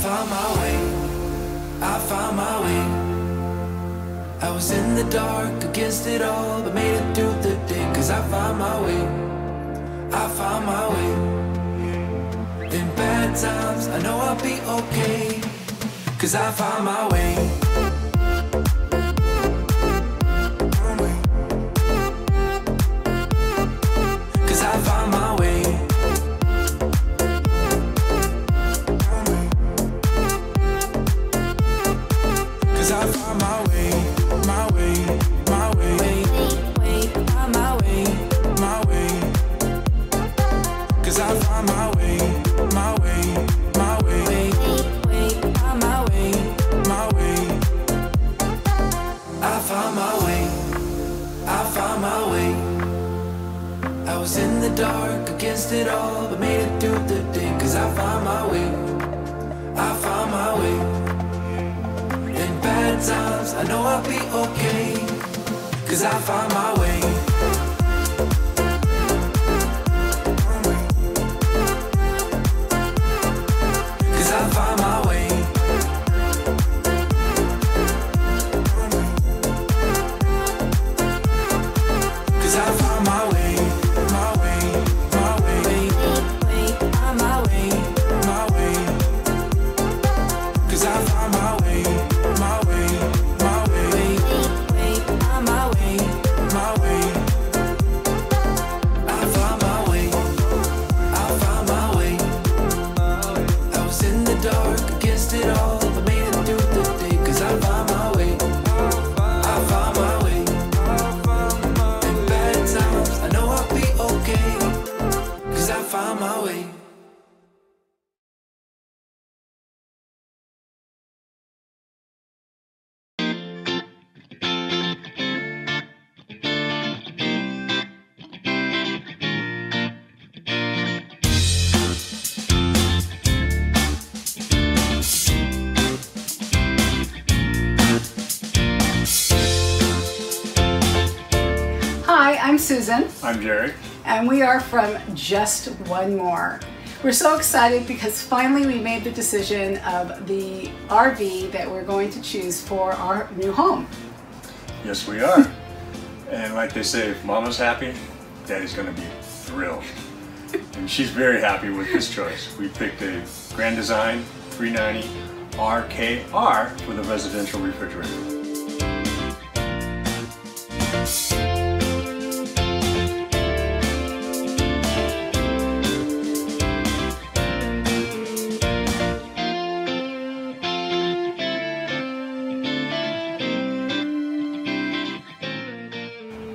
found my way, I found my way. I was in the dark against it all, but made it through the day. Cause I found my way, I found my way. In bad times, I know I'll be okay. Cause I found my way. Cause I found my way. Cause I found my way, my way, my way, my way, my way. Cause I found my way, my way, my way, my way, my way. I found my way, I found my way. I was in the dark against it all, but made it through the day. Cause I found my way, I found my way. In bad times, I know I'll be okay. Cause I found my way. Cause I found my way. Cause I found my way, my way, my way, my way, my way. Cause I found my way, my way, my way, my way, my way. I found my way, I found my way. I was in the dark against it all, but made it through the day. Cause I found my way, I found my way. In bad times, I know I'll be okay. Cause I found my way. Hi, I'm Susan, I'm Jerry. and we are from Just One More. We're so excited because finally we made the decision of the RV that we're going to choose for our new home. Yes, we are. And like they say, if Mama's happy, Daddy's going to be thrilled. And she's very happy with this choice. We picked a Grand Design 390 RKR for the residential refrigerator.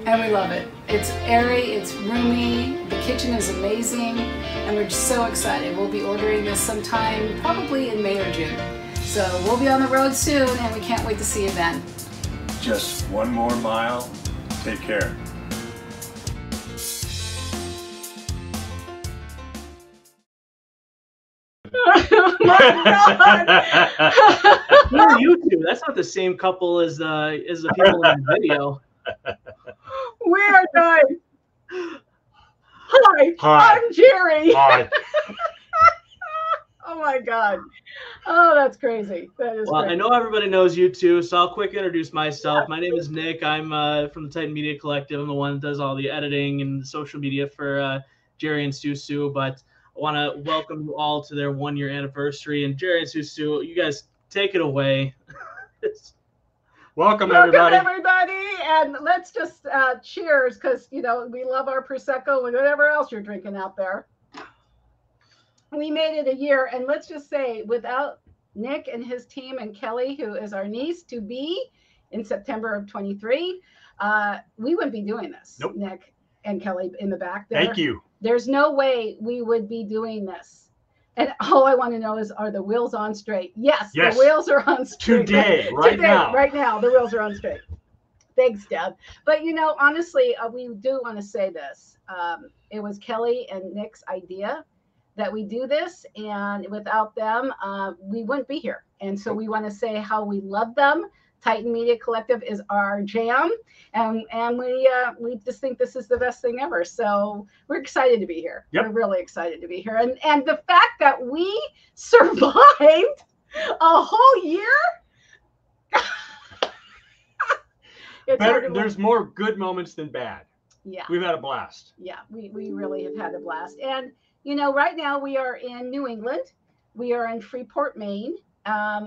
And we love it. It's airy, it's roomy, the kitchen is amazing, and we're just so excited. We'll be ordering this sometime probably in May or June. So we'll be on the road soon, and we can't wait to see you then. Just one more mile. Take care. Oh my God! Who are you two? That's not the same couple as the people in the video. We are done. Hi, Hi. I'm Jerry. Hi. Oh my God. Oh, that's crazy. That is Well, crazy. I know everybody knows you two, so I'll quick introduce myself. My name is Nick. I'm from the Titan Media Collective. I'm the one that does all the editing and social media for Jerry and Susu. But I want to welcome you all to their 1 year anniversary. And Jerry and Susu, you guys take it away. Welcome, Welcome, everybody. everybody, and let's just cheers, because we love our prosecco and whatever else you're drinking out there. We made it a year, and let's just say, without Nick and his team and Kelly, who is our niece to be in September of 23, we wouldn't be doing this. Nope. Nick and Kelly in the back there. Thank you. There's no way we would be doing this. And all I want to know is, are the wheels on straight? Yes, Yes. the wheels are on straight. Today, right now. Right now, the wheels are on straight. Thanks, Deb. But honestly, we do want to say this. It was Kelly and Nick's idea that we do this, and without them, we wouldn't be here. And so we want to say how we love them. Titan Media Collective is our jam, and we just think this is the best thing ever. So we're excited to be here. Yep. We're really excited to be here, and the fact that we survived A whole year? It's hard to There's believe. more good moments than bad. Yeah. We've had a blast. Yeah, we really have had a blast. And, you know, right now we are in New England. We are in Freeport, Maine.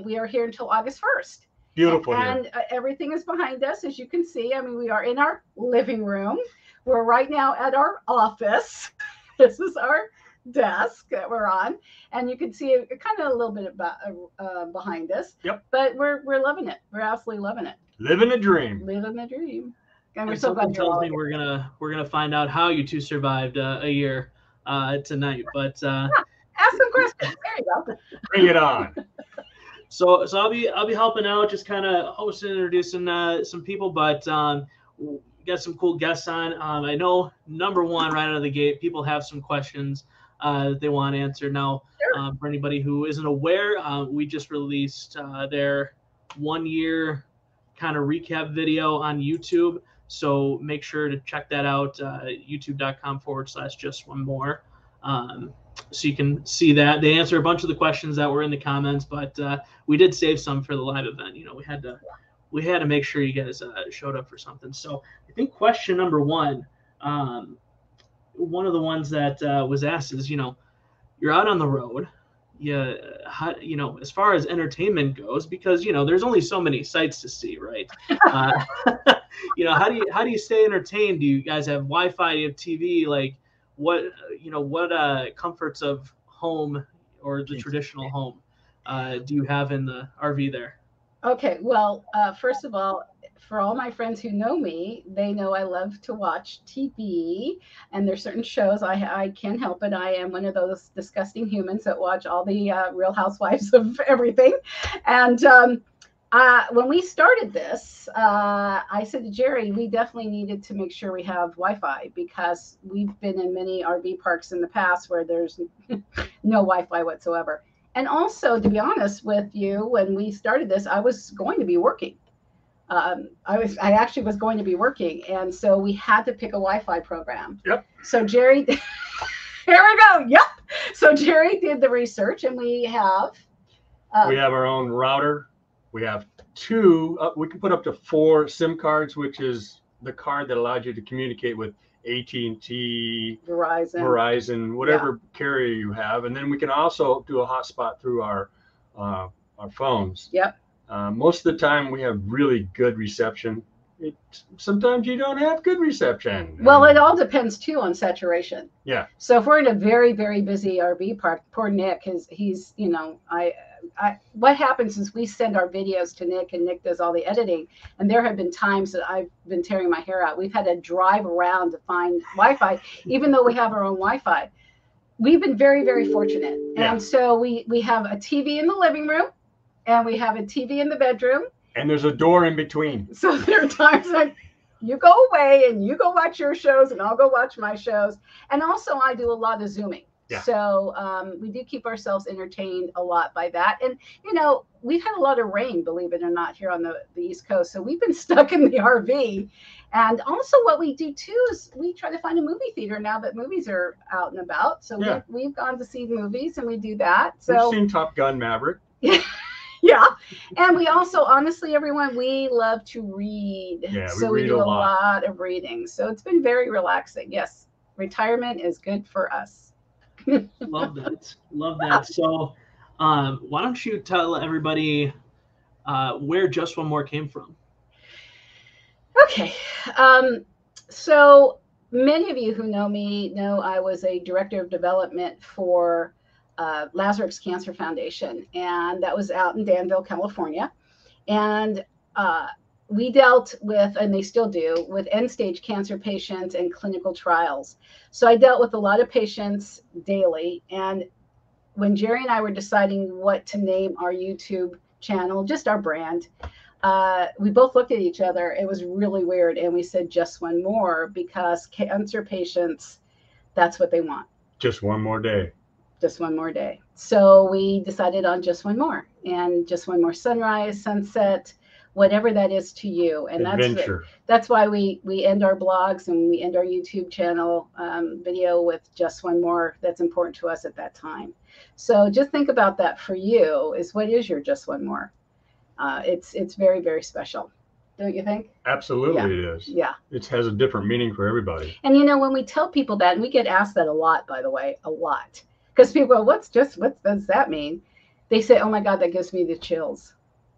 We are here until August 1st. Beautiful here. And everything is behind us, as you can see. I mean, we are in our living room. We're right now at our office. This is our desk that we're on. And you can see kind of a little bit about, behind us. Yep. But we're loving it. We're absolutely loving it. Living a dream. Living the dream. And we're And so something glad you're tells all me here. we're gonna find out how you two survived a year tonight. But Ask some questions. There you go. Bring it on. so I'll be helping out, just kind of hosting, introducing some people. But we got some cool guests on. I know number one right out of the gate, people have some questions that they want answered. Now, for anybody who isn't aware, we just released their 1 year kind of recap video on YouTube. So make sure to check that out, youtube.com/just1more. So you can see that. They answer a bunch of the questions that were in the comments, but we did save some for the live event. You know, we had to make sure you guys showed up for something. So I think question number one, one of the ones that was asked is, you know, you're out on the road. Yeah, you know, as far as entertainment goes, because, you know, there's only so many sights to see, right? You know, how do you stay entertained? Do you guys have Wi-Fi? Do you have TV? Like, what comforts of home or the traditional home do you have in the RV there? Okay, well, first of all, for all my friends who know me, they know I love to watch TV, and there's certain shows I can't help it. I am one of those disgusting humans that watch all the Real Housewives of everything. And when we started this, I said to Jerry, we definitely needed to make sure we have Wi-Fi, because we've been in many RV parks in the past where there's no Wi-Fi whatsoever. And also, to be honest with you, when we started this, I was going to be working. I actually was going to be working, and so we had to pick a Wi-Fi program. Yep. So Jerry, here we go. Yep. So Jerry did the research, and we have our own router. We have two. We can put up to 4 SIM cards, which is the card that allows you to communicate with AT&T, Verizon, whatever carrier you have, and then we can also do a hotspot through our phones. Yep. Most of the time, we have really good reception. Sometimes you don't have good reception. Well, it all depends too on saturation. Yeah. So if we're in a very, very busy RV park, poor Nick, he's you know, what happens is we send our videos to Nick, and Nick does all the editing. And there have been times that I've been tearing my hair out. We've had to drive around to find Wi-Fi, even though we have our own Wi-Fi. We've been very, very fortunate. Yeah. And so we have a TV in the living room, and we have a TV in the bedroom. And there's a door in between. So there are times like you go away and you go watch your shows, and I'll go watch my shows. And also I do a lot of Zooming. Yeah. So we do keep ourselves entertained a lot by that. And, you know, we've had a lot of rain, believe it or not, here on the East Coast. So we've been stuck in the RV. And also what we do too is we try to find a movie theater now that movies are out and about. So we've gone to see movies, and we do that. So we've seen Top Gun Maverick. Yeah. And we also, honestly, everyone, we love to read. Yeah, so we do a lot of reading. So it's been very relaxing. Yes. Retirement is good for us. Love that. Love that. So why don't you tell everybody where Just One More came from? Okay. So many of you who know me know I was a director of development for Lazarus Cancer Foundation, and that was out in Danville, California. And we dealt with, and they still do, with end-stage cancer patients and clinical trials. So I dealt with a lot of patients daily. And when Jerry and I were deciding what to name our YouTube channel, just our brand, we both looked at each other. It was really weird. And we said, Just One More, because cancer patients, that's what they want. Just one more day. Just one more day. So we decided on Just One More, and Just One More sunrise, sunset, whatever that is to you. And that's why we end our blogs and we end our YouTube channel video with just one more that's important to us at that time. So just think about that for you, is what is your just one more? It's very, very special. Don't you think? Absolutely, yeah. It is. Yeah. It has a different meaning for everybody. And you know, when we tell people that, and we get asked that a lot, by the way, a lot, because people go, what does that mean? They say, oh my God, that gives me the chills.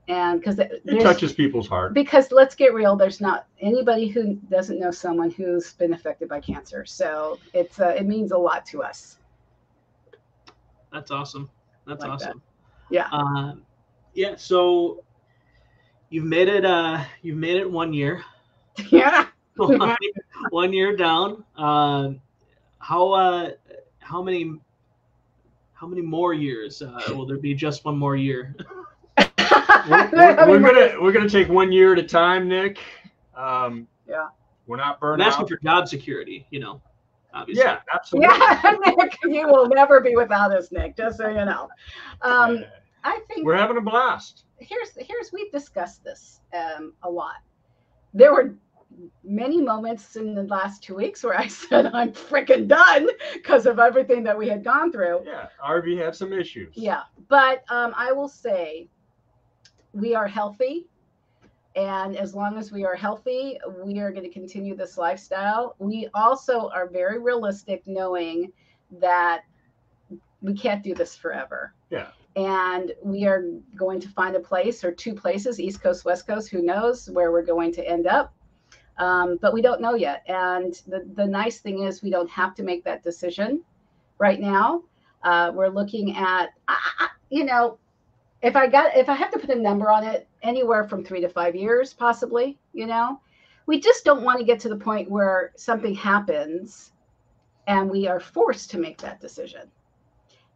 And because it touches people's heart. Because let's get real, there's not anybody who doesn't know someone who's been affected by cancer. So it means a lot to us. That's awesome. That's like awesome. That. Yeah. Yeah. So you've made it 1 year. Yeah. 1 year down. How many more years will there be? Just one more year? we're gonna take 1 year at a time, Nick. Yeah. We're not burning out. I'm asking for job security, obviously. Yeah, absolutely. Yeah, Nick, you will never be without us, Nick. Just so you know. I think we're having a blast. Here's we've discussed this a lot. There were many moments in the last 2 weeks where I said I'm freaking done because of everything that we had gone through. Yeah, RV had some issues. Yeah, but I will say we are healthy, and as long as we are healthy, we are going to continue this lifestyle. We also are very realistic, knowing that we can't do this forever. Yeah. And we are going to find a place or two places, East Coast, West Coast, who knows where we're going to end up. But we don't know yet. And the nice thing is we don't have to make that decision right now. We're looking at, if I have to put a number on it, anywhere from 3 to 5 years, possibly, we just don't want to get to the point where something happens and we are forced to make that decision,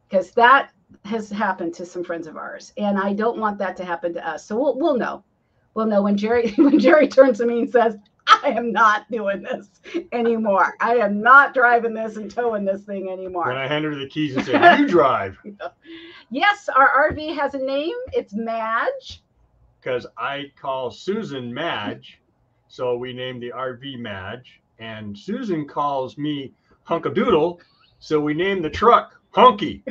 because that has happened to some friends of ours, and I don't want that to happen to us. So we'll know when Jerry turns to me and says, I am not doing this anymore. I am not driving this and towing this thing anymore. When I hand her the keys and say, you drive. Yes, our RV has a name. It's Madge. Because I call Susan Madge, so we named the RV Madge. And Susan calls me Hunkadoodle, so we named the truck Hunky.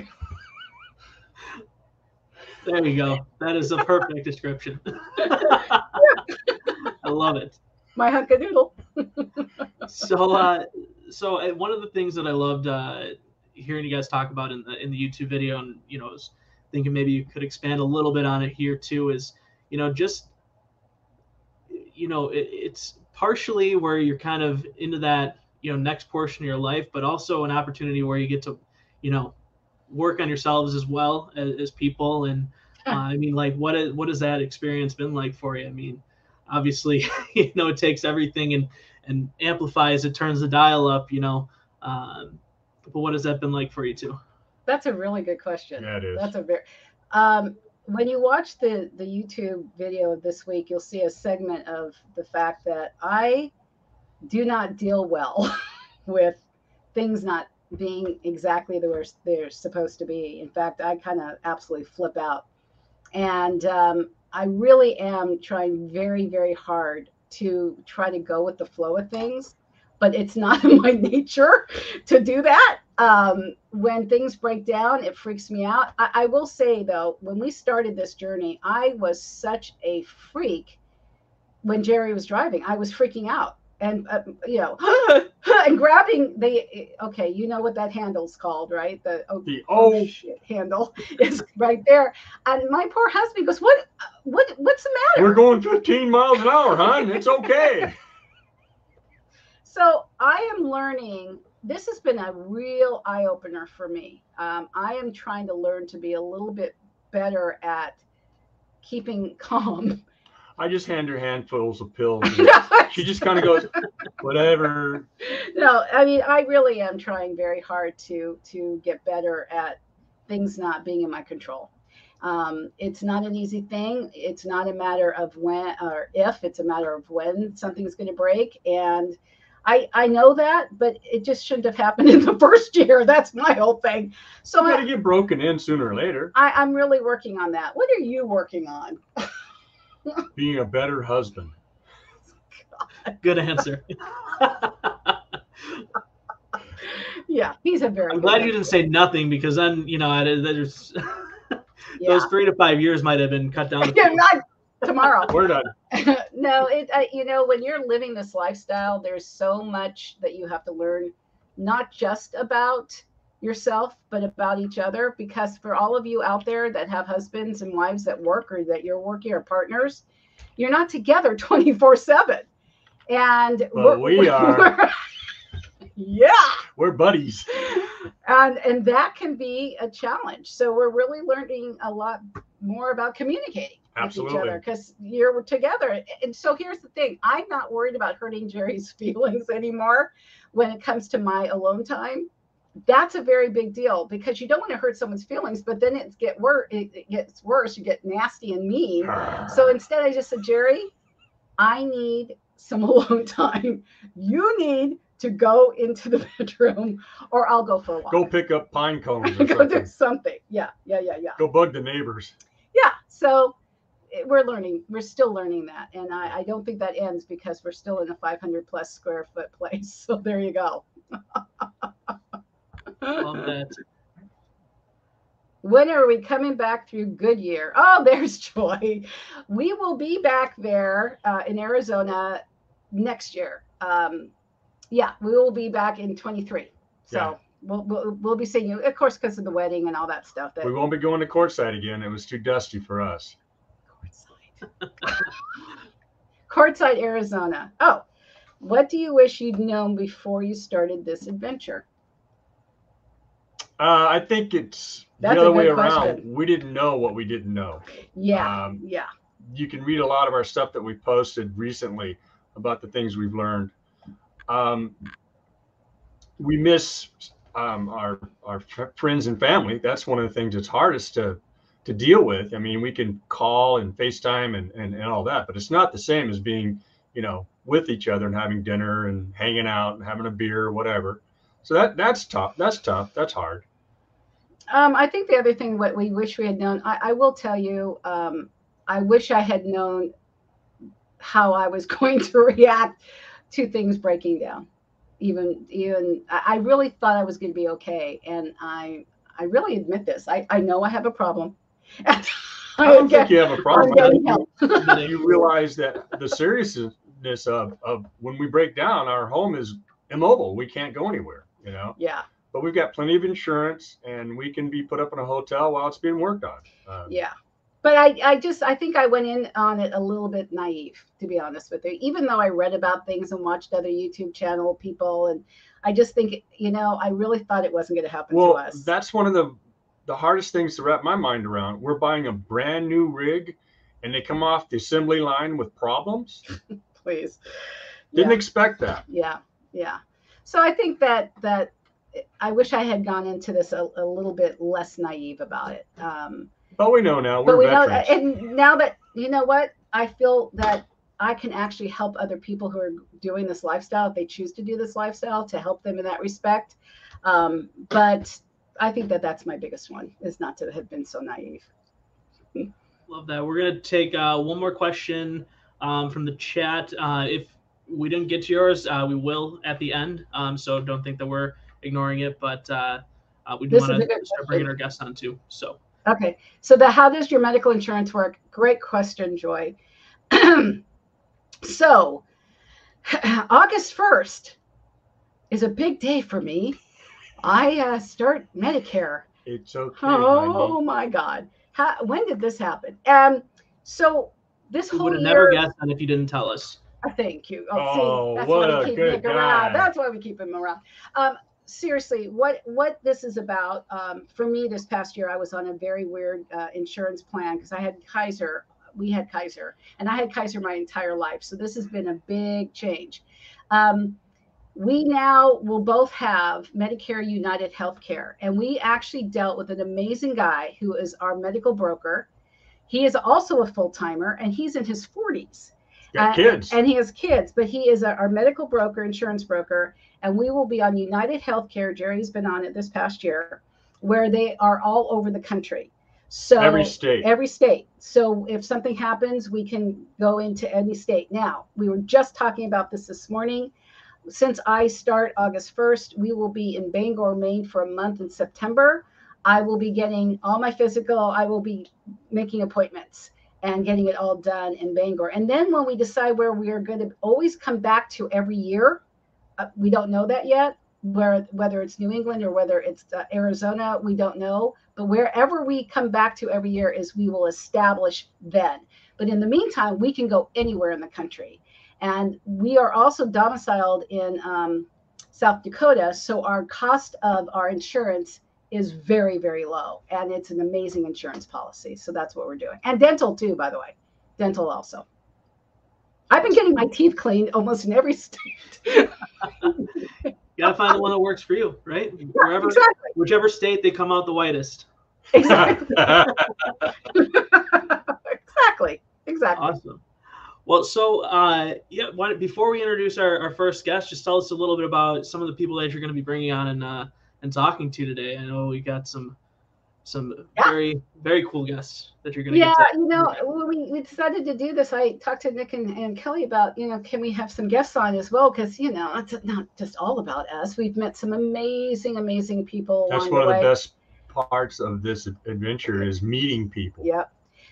There you go. That is a perfect description. I love it. My hunkadoodle. So one of the things that I loved hearing you guys talk about in the YouTube video, and I was thinking maybe you could expand a little bit on it here too, is it's partially where you're kind of into that next portion of your life, but also an opportunity where you get to work on yourselves as well as people. And what has that experience been like for you? I mean, obviously, it takes everything and amplifies it, turns the dial up, but what has that been like for you too? That's a really good question. Yeah, it is. That's a very, when you watch the YouTube video this week, you'll see a segment of the fact that I do not deal well with things not being exactly the way they're supposed to be. In fact, I kind of absolutely flip out. And I really am trying very, very hard to try to go with the flow of things, but it's not in my nature to do that. When things break down, it freaks me out. I will say, though, when we started this journey, I was such a freak. When Jerry was driving, I was freaking out. And, and grabbing you know what that handle's called, right? The shit handle is right there. And my poor husband goes, what's the matter? We're going 15 miles an hour, hon. It's okay. So I am learning. This has been a real eye-opener for me. I am trying to learn to be a little bit better at keeping calm. I just hand her handfuls of pills. She just kind of goes, whatever. No, I mean, I really am trying very hard to get better at things not being in my control. It's not an easy thing. It's not a matter of when or if, it's a matter of when something's going to break. And I know that, but it just shouldn't have happened in the first year. That's my whole thing. So you got to get broken in sooner or later. I'm really working on that. What are you working on? Being a better husband. Good answer. Yeah, he's a very. I'm glad you didn't say nothing, because then there's those 3 to 5 years might have been cut down. Not tomorrow. We're done. No, when you're living this lifestyle, there's so much that you have to learn, not just about yourself, but about each other. Because for all of you out there that have husbands and wives that work, or that you're working, or partners, you're not together 24/7. And we are. Yeah, we're buddies. And that can be a challenge. So we're really learning a lot more about communicating with each other, because you're together. And so here's the thing. I'm not worried about hurting Jerry's feelings anymore when it comes to my alone time. That's a very big deal, because you don't want to hurt someone's feelings, but then it gets worse. You get nasty and mean. So instead I just said, Jerry, I need some alone time. You need to go into the bedroom, or I'll go for a walk. Go pick up pine cones or go do something. Yeah. Go bug the neighbors. Yeah. So we're learning. We're still learning that. And I don't think that ends, because we're still in a 500+ square foot place. So there you go. Love that. When are we coming back through Goodyear? Oh, there's Joy. We will be back there in Arizona next year. Yeah, we will be back in 23. So yeah. We'll be seeing you, of course, because of the wedding and all that stuff. We won't be going to Quartzsite again. It was too dusty for us. Quartzsite, Arizona. Oh, what do you wish you'd known before you started this adventure? I think it's the other way around. We didn't know what we didn't know. Yeah, You can read a lot of our stuff that we posted recently about the things we've learned. We miss our friends and family. That's one of the things that's hardest to deal with. I mean, we can call and FaceTime and all that, but it's not the same as being, with each other and having dinner and hanging out and having a beer or whatever. So that's tough. That's tough. That's hard. I think the other thing, what we wish we had known, I will tell you, I wish I had known how I was going to react to things breaking down. Even I really thought I was going to be okay. And I really admit this. I know I have a problem. I don't think you have a problem. You realize that the seriousness of when we break down, our home is immobile. We can't go anywhere, Yeah. But we've got plenty of insurance, and we can be put up in a hotel while it's being worked on. Yeah. But I think I went in on it a little bit naive, to be honest with you, even though I read about things and watched other YouTube channel people. And I just think, I really thought it wasn't going to happen to us. Well, that's one of the hardest things to wrap my mind around. We're buying a brand new rig, and they come off the assembly line with problems. Please. Didn't expect that. Yeah. So I think that I wish I had gone into this a little bit less naive about it. But we know now. We're veterans. And now that, you know what, I feel that I can actually help other people who are doing this lifestyle, if they choose to do this lifestyle, to help them in that respect. But I think that's my biggest one, is not to have been so naive. Love that. We're going to take one more question from the chat. If we didn't get to yours, we will at the end. So don't think that we're ignoring it, but we do want to start bringing our guests on too. So. Okay. So how does your medical insurance work? Great question, Joy. So August 1st is a big day for me. I start Medicare. It's okay. Oh my God. When did this happen? So this whole year. Would have never guessed that if you didn't tell us. Thank you. Oh, see, that's what why we a keep good Nick guy. around. That's why we keep him around. Seriously, what this is about, for me this past year, I was on a very weird insurance plan, because I had Kaiser. We had Kaiser, and I had Kaiser my entire life. So this has been a big change. We now will both have Medicare United Healthcare, and we actually dealt with an amazing guy who is our medical broker. He is also a full-timer, and he's in his 40s. Got kids. And he has kids, but he is our medical broker, insurance broker, and we will be on United Healthcare. Jerry's been on it this past year, where they are all over the country. So every state. Every state. So if something happens, we can go into any state. Now, we were just talking about this morning. Since I start August 1st, we will be in Bangor, Maine for a month in September. I will be getting all my physical. I will be making appointments and getting it all done in Bangor. And then when we decide where we are going to always come back to every year, we don't know that yet, whether it's New England or whether it's Arizona, we don't know. But wherever we come back to every year is we will establish then. But in the meantime, we can go anywhere in the country. And we are also domiciled in South Dakota. So our cost of our insurance is very, very low. And it's an amazing insurance policy. So that's what we're doing. And dental too, by the way. Dental also. I've been getting my teeth cleaned almost in every state. You gotta find the one that works for you, right? Yeah, exactly. Whichever state they come out the whitest. Exactly. Exactly. Awesome. Well, so yeah, before we introduce our first guest, just tell us a little bit about some of the people that you're going to be bringing on and talking to today. I know we got some very, very cool guests that you're going to get to. When we decided to do this, I talked to Nick and Kelly about, can we have some guests on as well? Because, it's not just all about us. We've met some amazing people. That's one of the best parts of this adventure is meeting people. Yeah.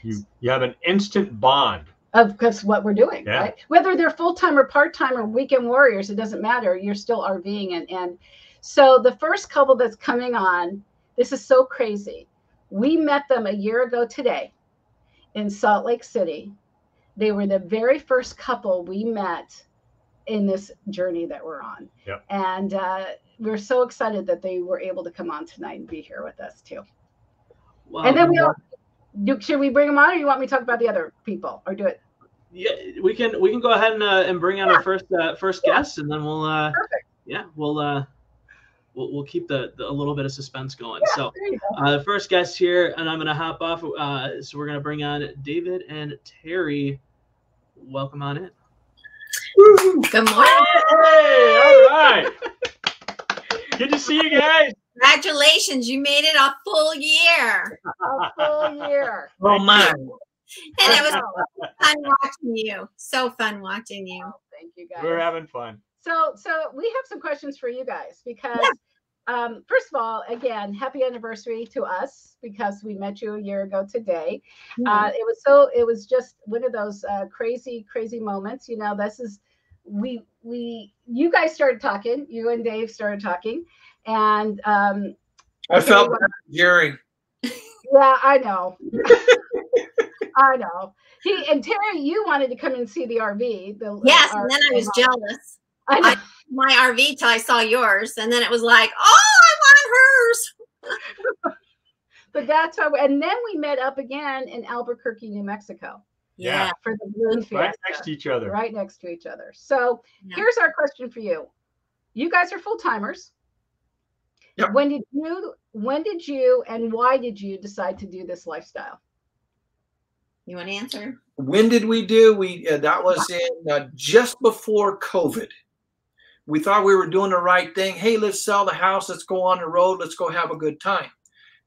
You have an instant bond. Because what we're doing, right? Whether they're full-time or part-time or weekend warriors, it doesn't matter. You're still RVing. And so the first couple that's coming on, this is so crazy. We met them a year ago today in Salt Lake City. They were the very first couple we met in this journey that we're on. Yep. And we're so excited that they were able to come on tonight and be here with us too. Wow. And then should we bring them on, or you want me to talk about the other people, or do it? Yeah, we can go ahead and bring on our first guest, and then we'll we'll keep a little bit of suspense going. Yeah, so the first guest here, and I'm going to hop off. So we're going to bring on David and Terry. Welcome on in. Woo! Good morning. Hey, all right. Good to see you guys. Congratulations, you made it a full year. A full year. Oh my. And it was fun watching you. So fun watching you. Oh, thank you guys. We're having fun. So we have some questions for you guys because first of all, again, happy anniversary to us because we met you a year ago today. It was just one of those crazy moments. This is you guys started talking, you and Dave started talking, and I felt bad, Jerry. Yeah, I know. I know. And Terry, you wanted to come and see the RV. Yes, and then I was jealous. I liked my RV till I saw yours, and then it was like, oh, I want hers. But that's how. And then we met up again in Albuquerque, New Mexico. Yeah, for the Balloon Fiesta. Right next to each other. Right next to each other. So here's our question for you. You guys are full timers. Yep. When did you and why did you decide to do this lifestyle? You want to answer? When did we do? That was in just before COVID. We thought we were doing the right thing. Hey, let's sell the house. Let's go on the road. Let's go have a good time.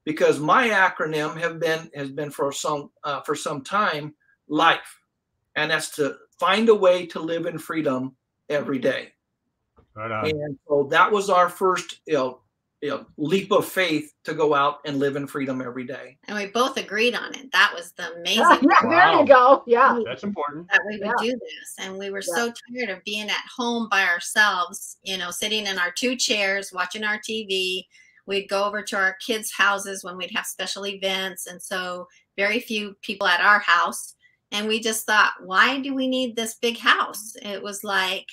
Because my acronym has been for some time, life, and that's to find a way to live in freedom every day. Right on. And so that was our first, leap of faith to go out and live in freedom every day. And we both agreed on it. That was the amazing. Yeah, there you go. Yeah, that's important. That we would do this, and we were so tired of being at home by ourselves. Sitting in our 2 chairs watching our TV. We'd go over to our kids' houses when we'd have special events, and so very few people at our house. And we just thought, why do we need this big house? It was like,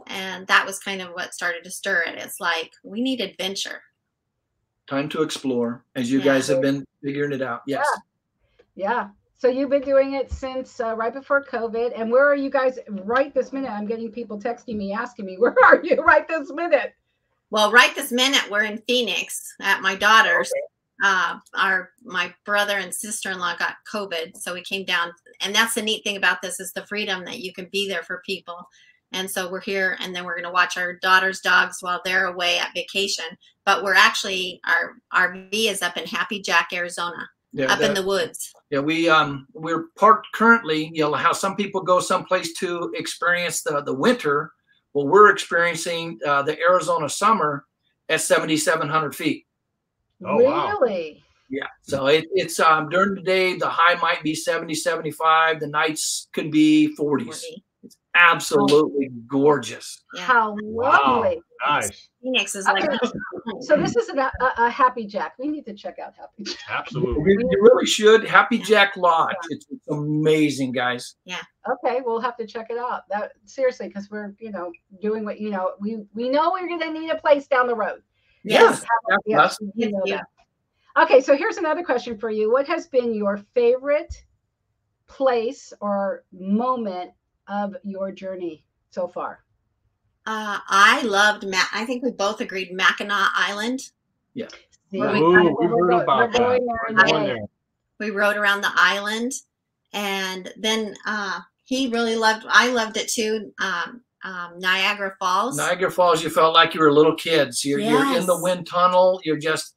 and that was kind of what started to stir it. It's like, we need adventure. Time to explore, as you guys have been figuring it out. Yes. Yeah. So you've been doing it since right before COVID. And where are you guys right this minute? I'm getting people texting me, asking me, where are you right this minute? Well, right this minute, we're in Phoenix at my daughter's. Okay. My brother and sister-in-law got COVID, so we came down. And that's the neat thing about this is the freedom that you can be there for people. And so we're here, and then we're going to watch our daughter's dogs while they're away at vacation. But we're actually, our RV is up in Happy Jack, Arizona. Yeah, up in the woods. Yeah, we're parked currently. You know how some people go someplace to experience the winter. Well, we're experiencing the Arizona summer at 7,700 feet. Oh, really? Wow. Yeah. So it's during the day the high might be 70, 75. The nights could be 40s. 40. It's absolutely gorgeous. Yeah. How lovely. Wow. Nice. Phoenix is like. So this is a Happy Jack. We need to check out Happy Jack. Absolutely. You really should. Happy Jack Lodge. It's amazing, guys. Okay, we'll have to check it out. That seriously, because we're doing what we know we're going to need a place down the road. Yes. Yes, you know that. Okay, so here's another question for you. What has been your favorite place or moment of your journey so far? I loved I think we both agreed Mackinac Island. Yeah. We heard about that. We rode around the island, and then he really loved. I loved it too. Niagara Falls. Niagara Falls. You felt like you were little kids. You're in the wind tunnel. You're just.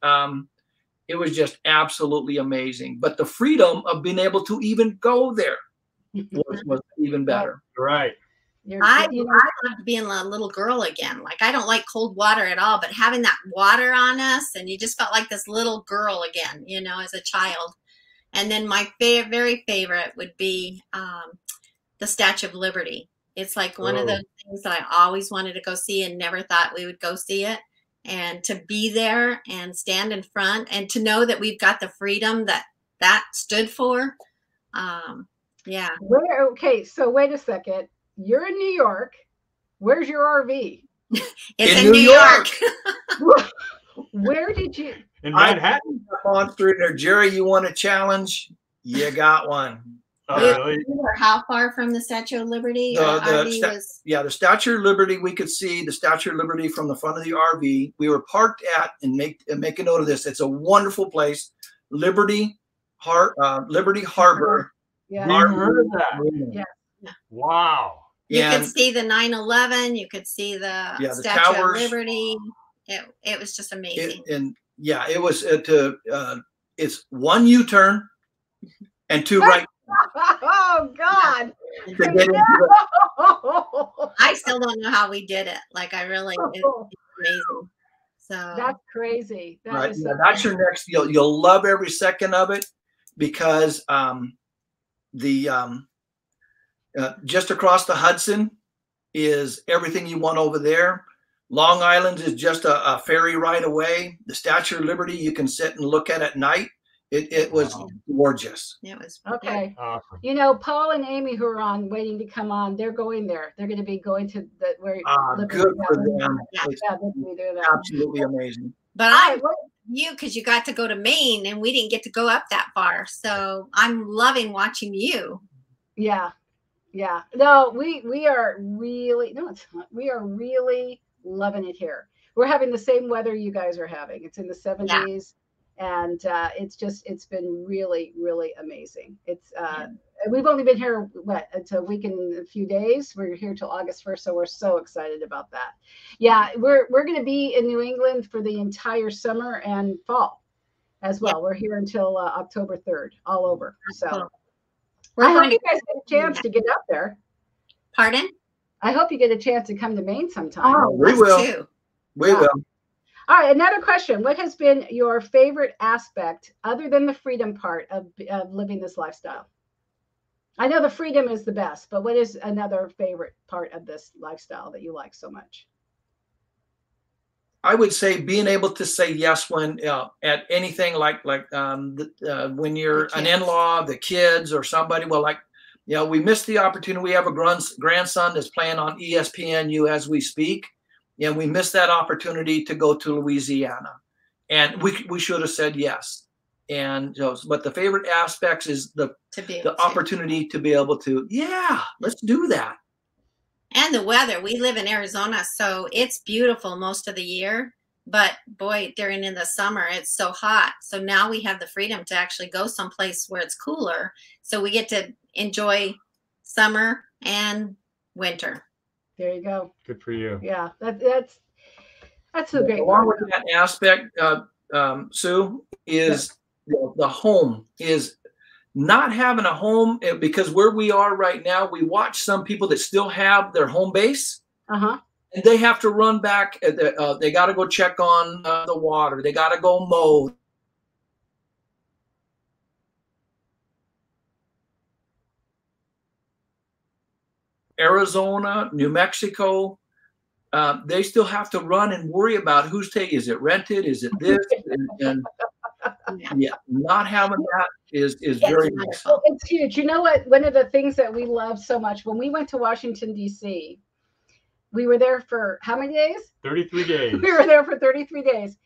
It was just absolutely amazing. But the freedom of being able to even go there was even better. Right. I loved being a little girl again. Like, I don't like cold water at all, but having that water on us, and you just felt like this little girl again, as a child. And then my very favorite would be the Statue of Liberty. It's like one of those things that I always wanted to go see and never thought we would go see it. And to be there and stand in front and to know that we've got the freedom that stood for. Yeah. Okay, so wait a second. You're in New York. Where's your RV? It's in New York. Where did you? In Manhattan. On through there, Jerry. You want a challenge? You got one. Oh, really? We were how far from the Statue of Liberty? The Statue of Liberty. We could see the Statue of Liberty from the front of the RV. We were parked at, and make a note of this. It's a wonderful place, Liberty Harbor. Yeah, we heard of that. Yeah. Wow. You could see the 9/11. You could see the Statue towers. of Liberty. It was just amazing. It was it's one U-turn and two right. Oh God! I still don't know how we did it. Like, I really, it's amazing. So that's crazy. That's your next. You'll love every second of it, because just across the Hudson is everything you want over there. Long Island is just a ferry ride away. The Statue of Liberty you can sit and look at night. It was gorgeous. It was okay. Awesome. Paul and Amy, who are waiting to come on, they're going there. They're going to be going to where. Good for them. Yeah, absolutely amazing. But because you got to go to Maine, and we didn't get to go up that far. So I'm loving watching you. Yeah. Yeah. No, we are really we are really loving it here. We're having the same weather you guys are having. It's in the 70s. Yeah. And it's been really, really amazing. It's we've only been here it's a week and a few days. We're here till August 1st, so we're so excited about that. Yeah, we're going to be in New England for the entire summer and fall as well. Yeah. We're here until October 3rd, all over. So I hope you guys get a chance to get up there. Pardon? I hope you get a chance to come to Maine sometime. Oh, we will. We will. All right, another question. What has been your favorite aspect, other than the freedom part of living this lifestyle? I know the freedom is the best, but what is another favorite part of this lifestyle that you like so much? I would say being able to say yes when at anything like when you're an in-law, the kids, or somebody. Well, we missed the opportunity. We have a grandson that's playing on ESPNU as we speak. And we missed that opportunity to go to Louisiana, and we should have said yes. And but the favorite aspects is the opportunity to be able to, let's do that. And the weather. We live in Arizona, so it's beautiful most of the year. But boy, in the summer, it's so hot. So now we have the freedom to actually go someplace where it's cooler. So we get to enjoy summer and winter. There you go. Good for you. Yeah, that's a great. Along with that aspect, Sue, is the home is not having a home, because where we are right now, we watch some people that still have their home base. Uh-huh. And they have to run back. They got to go check on the water. They got to go mow. Arizona, New Mexico, they still have to run and worry about who's taking. Is it rented? Is it this? And yeah, not having that is very nice. Oh, it's huge. You know what? One of the things that we love so much when we went to Washington, D.C., we were there for how many days? 33 days. We were there for 33 days.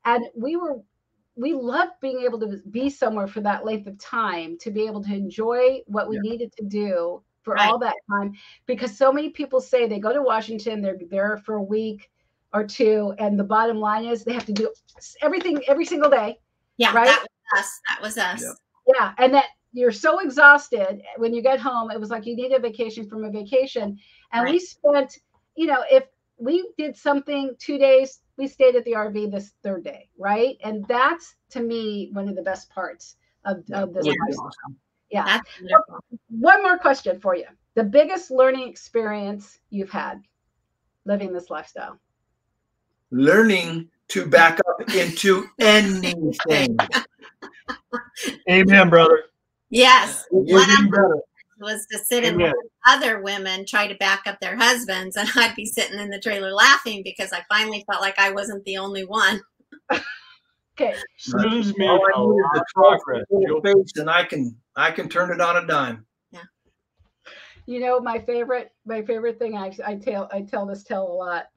And we loved being able to be somewhere for that length of time, to be able to enjoy what we needed to do for all that time. Because so many people say they go to Washington, they're there for a week or two, and the bottom line is they have to do everything every single day. Yeah, right? That was us. Yeah, and that you're so exhausted when you get home. It was like you need a vacation from a vacation. And we spent, if we did something 2 days, we stayed at the RV this third day, right? And that's, to me, one of the best parts of this lifestyle. Yeah. That's wonderful. One more question for you. The biggest learning experience you've had living this lifestyle? Learning to back up into anything. Amen, brother. Yes. Better. Was to sit and watch other women try to back up their husbands, and I'd be sitting in the trailer laughing because I finally felt like I wasn't the only one. Okay. Snooze me. And I can turn it on a dime. Yeah. My favorite thing, I tell this tale a lot.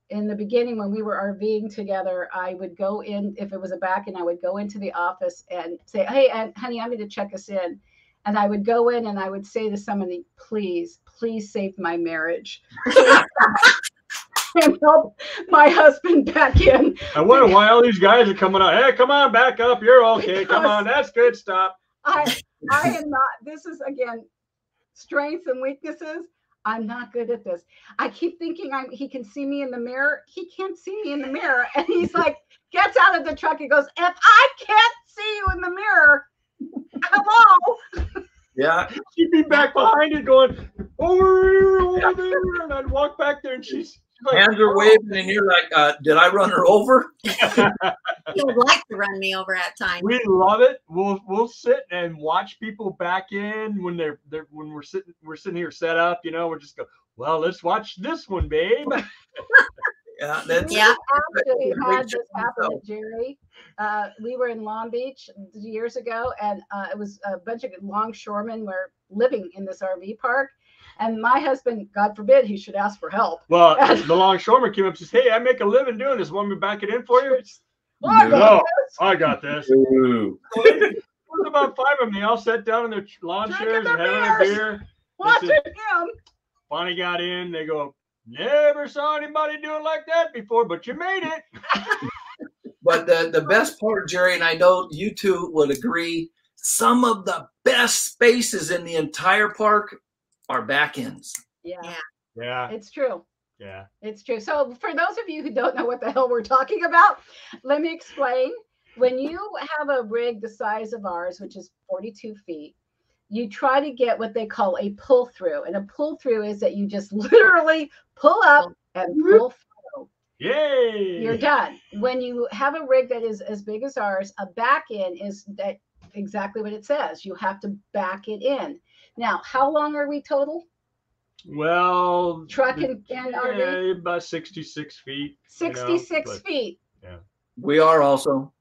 In the beginning, when we were RVing together, I would go in, if it was a back end, I would go into the office and say, "Hey, honey, I'm going to check us in." And I would go in and I would say to somebody, please save my marriage. And help my husband back in. I wonder why all these guys are coming out. Hey, come on, back up. You're okay. Come on. That's good. Stop. I am not. This is, again, strengths and weaknesses. I'm not good at this. I keep thinking he can see me in the mirror. He can't see me in the mirror. And he's like, gets out of the truck and goes, if I can't see you in the mirror, hello. Yeah. She'd be back behind it going, over there. And I'd walk back there and she's like, hands are waving and you're like, did I run her over? He would like to run me over at times. We love it. We'll sit and watch people back in when when we're sitting here set up, we're just go, well, let's watch this one, babe. Yeah, actually had this happen, Jerry. We were in Long Beach years ago, and it was a bunch of longshoremen were living in this RV park. And my husband, God forbid, he should ask for help. Well, the longshoreman came up and says, "Hey, I make a living doing this. Want me to back it in for you?" I got this. Ooh. So there was about 5 of me all sat down in their lawn chairs and having a beer. Watching him. Finally got in. They go, "Never saw anybody do it like that before, but you made it." But the best part, Jerry, and I know you two would agree, some of the best spaces in the entire park are back ends. Yeah. It's true. Yeah. It's true. So for those of you who don't know what the hell we're talking about, let me explain. When you have a rig the size of ours, which is 42 feet, you try to get what they call a pull through. And a pull through is that you just literally pull up and pull through. Yay! You're done. When you have a rig that is as big as ours, a back in is that exactly what it says. You have to back it in. Now, how long are we total? Well, truck and RV? About 66 feet. 66 feet. Yeah. We are also.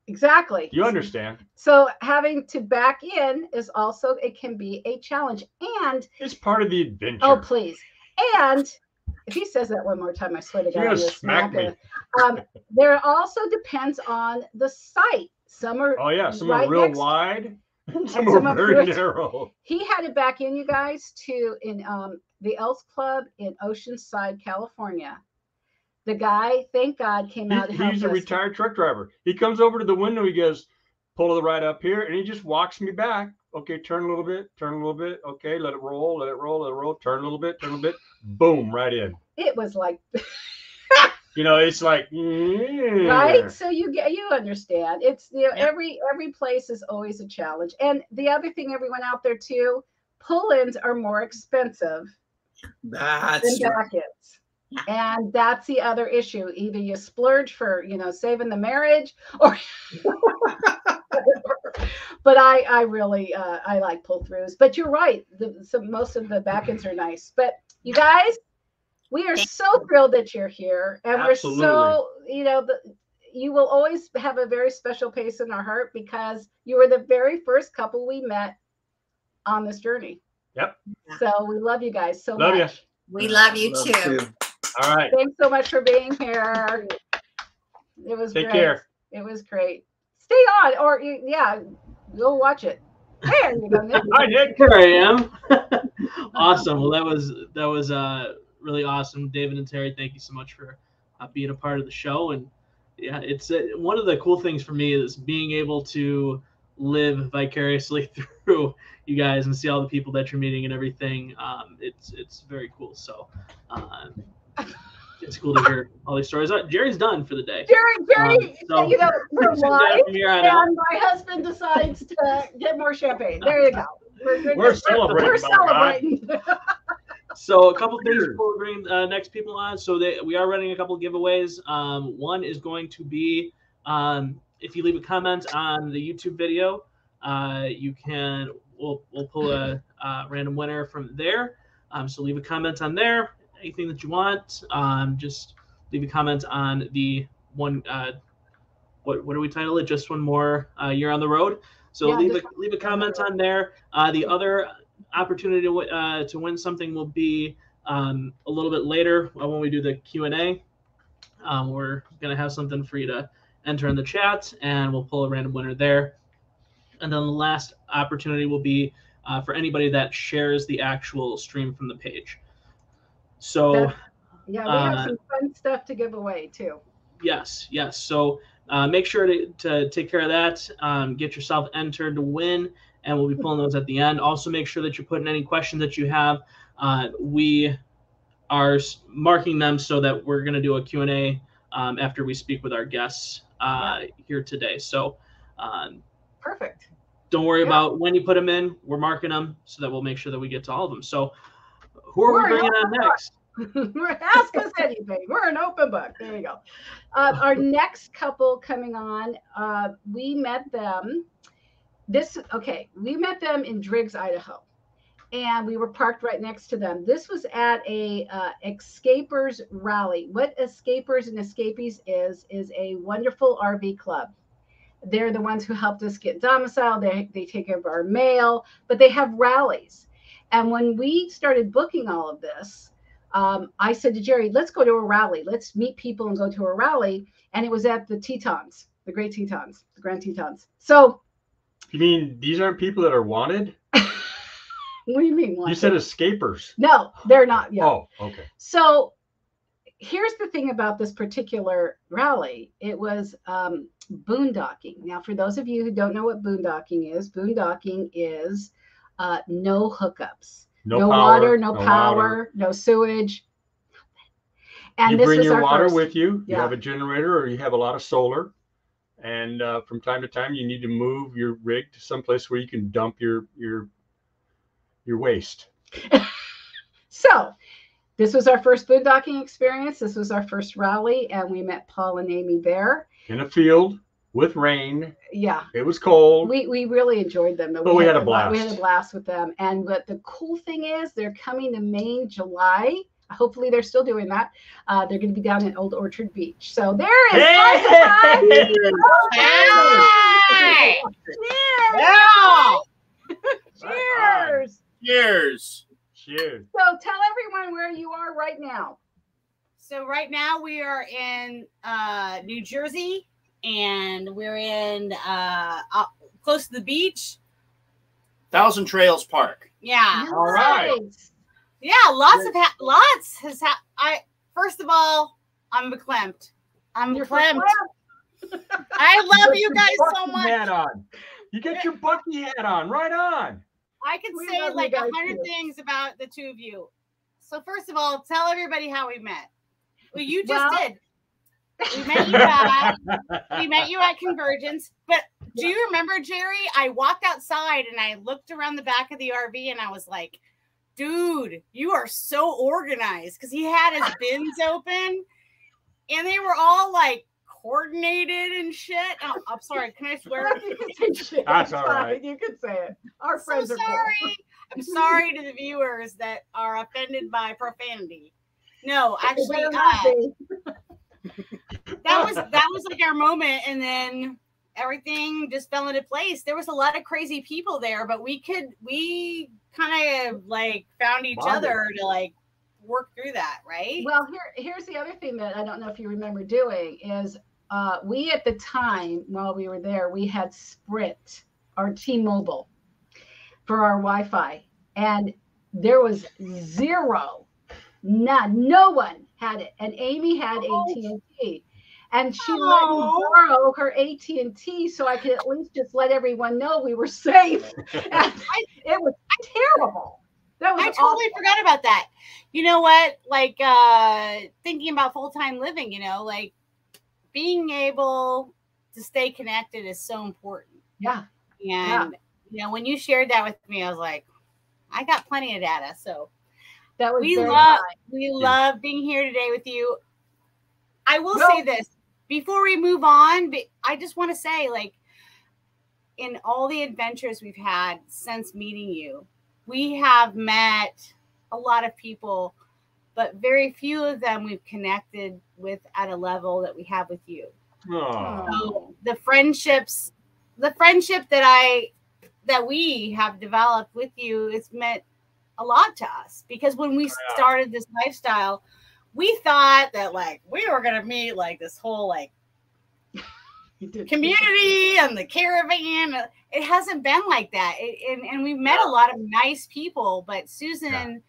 Exactly. You understand. So having to back in is also, it can be a challenge. And it's part of the adventure. Oh, please. And if he says that one more time, I swear to God, you're gonna smack me. There also depends on the site. Some are some are real wide. Some are very narrow. He had it back in, you guys, in the Elks Club in Oceanside, California. The guy, thank God, came out. He's a retired truck driver. He comes over to the window. He goes, pull to the right up here, and he just walks me back. Okay, turn a little bit, turn a little bit. Okay, let it roll, let it roll, let it roll. Turn a little bit, turn a little bit. Boom, right in. It was like, You know, it's like right. So you understand. It's every place is always a challenge. And the other thing, everyone out there too, pull-ins are more expensive than back-ins. And that's the other issue. Either you splurge for, saving the marriage, or but I really I like pull-throughs. But you're right. Most of the back-ends are nice. But you guys, we are so thrilled that you're here, and Absolutely. we're so you will always have a very special place in our heart because you were the very first couple we met on this journey. Yep. So we love you guys so much. You. We love you too. All right. Thanks so much for being here. It was Take great. care. It was great. Stay on, or go watch it. There you go, Nick. Hi, Nick. Here I am. Awesome. Well, that was really awesome, David and Terry. Thank you so much for being a part of the show. And yeah, it's one of the cool things for me is being able to live vicariously through you guys and see all the people that you're meeting and everything. It's very cool. So it's cool to hear all these stories. Jerry's done for the day. Jerry, so we're live, and my husband decides to get more champagne. There you go. We're celebrating. So a couple things before we bring next people on. So we are running a couple of giveaways. One is going to be if you leave a comment on the YouTube video, we'll pull a random winner from there. So leave a comment on there. Anything that you want, just leave a comment on the one. What do we title it? Just one more year on the road. So leave a comment on there. The other opportunity to win something will be a little bit later when we do the Q&A. We're gonna have something for you to enter in the chat, and we'll pull a random winner there. And then the last opportunity will be for anybody that shares the actual stream from the page. So we have some fun stuff to give away too. Yes. So make sure to take care of that. Get yourself entered to win, and we'll be pulling those at the end. Also, make sure that you're putting any questions that you have. We are marking them so that we're going to do a Q&A after we speak with our guests here today. So perfect. Don't worry about when you put them in. We're marking them so that we'll make sure that we get to all of them. So who are we bringing on next? Ask us anything. We're an open book. There you go. Our next couple coming on, we met them. We met them in Driggs, Idaho, and we were parked right next to them. This was at a Escapers rally. What Escapers and Escapees is a wonderful RV club. They're the ones who helped us get domiciled. They take care of our mail, but they have rallies. And when we started booking all of this, I said to Jerry, let's go to a rally. Let's meet people and go to a rally. And it was at the Tetons, the Great Tetons, the Grand Tetons. So. You mean these aren't people that are wanted? What do you mean wanted? You said escapers. No, they're not. Yeah. Oh, okay. So here's the thing about this particular rally. It was boondocking. Now, for those of you who don't know what boondocking is no hookups. No water, no power, no sewage. And you bring your water with you. You have a generator, or you have a lot of solar. And from time to time, you need to move your rig to someplace where you can dump your waste. So this was our first boondocking experience. This was our first rally, and we met Paul and Amy there. In a field with rain. Yeah. It was cold. We really enjoyed them. But we had a blast. We had a blast with them. And what the cool thing is, they're coming to Maine, July. Hopefully they're still doing that. They're going to be down in Old Orchard Beach. So there is. Hey! Cheers. Cheers. Cheers. So tell everyone where you are right now. So right now we are in New Jersey, and we're in close to the beach. Thousand Trails Park. Yeah. All right. Yeah, first of all, I'm verklempt. I'm verklempt. I love you guys so much. Hat on. You get your Bucky hat on. Right on. I can say like 100 things about the two of you. So first of all, tell everybody how we met. Well, you just did. We met you at Convergence. But do you remember, Jerry? I walked outside and I looked around the back of the RV and I was like, dude, you are so organized, because he had his bins open and they were all like coordinated and shit. Oh, I'm sorry. Can I swear? You can say shit. That's all right. You can say it. Our friends are sorry. cool. I'm sorry to the viewers that are offended by profanity. No, actually, that was like our moment, and then everything just fell into place. There was a lot of crazy people there, but we kind of like found each other to like work through that, right? Well, here's the other thing that I don't know if you remember doing is we at the time while we were there, we had Sprint, our T-Mobile, for our Wi-Fi, and there was zero. No one had it, and Amy had AT&T, and she let me borrow her AT&T so I could at least just let everyone know we were safe. And it was terrible. That was I totally forgot about that. You know what? Like thinking about full-time living, you know, like being able to stay connected is so important. Yeah. And you know, when you shared that with me, I was like, I got plenty of data, so. That was we love being here today with you. I will say this before we move on, but I just want to say, like, in all the adventures we've had since meeting you, we have met a lot of people, but very few of them we've connected with at a level that we have with you. So the friendship that we have developed with you, it's meant a lot to us, because when we started this lifestyle, we thought that like we were gonna meet like this whole like community and the caravan. It hasn't been like that, and we've met a lot of nice people. But Susan,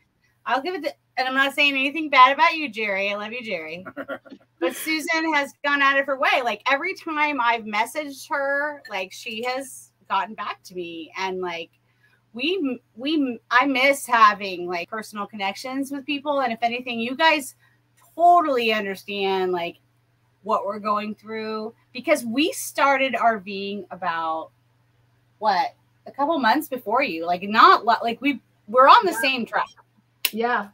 I'll give it. And I'm not saying anything bad about you, Jerry. I love you, Jerry. But Susan has gone out of her way. Like every time I've messaged her, like she has gotten back to me, and like. I miss having like personal connections with people, and if anything, you guys totally understand like what we're going through, because we started RVing about a couple months before you, like not like we're on the same track. Yeah.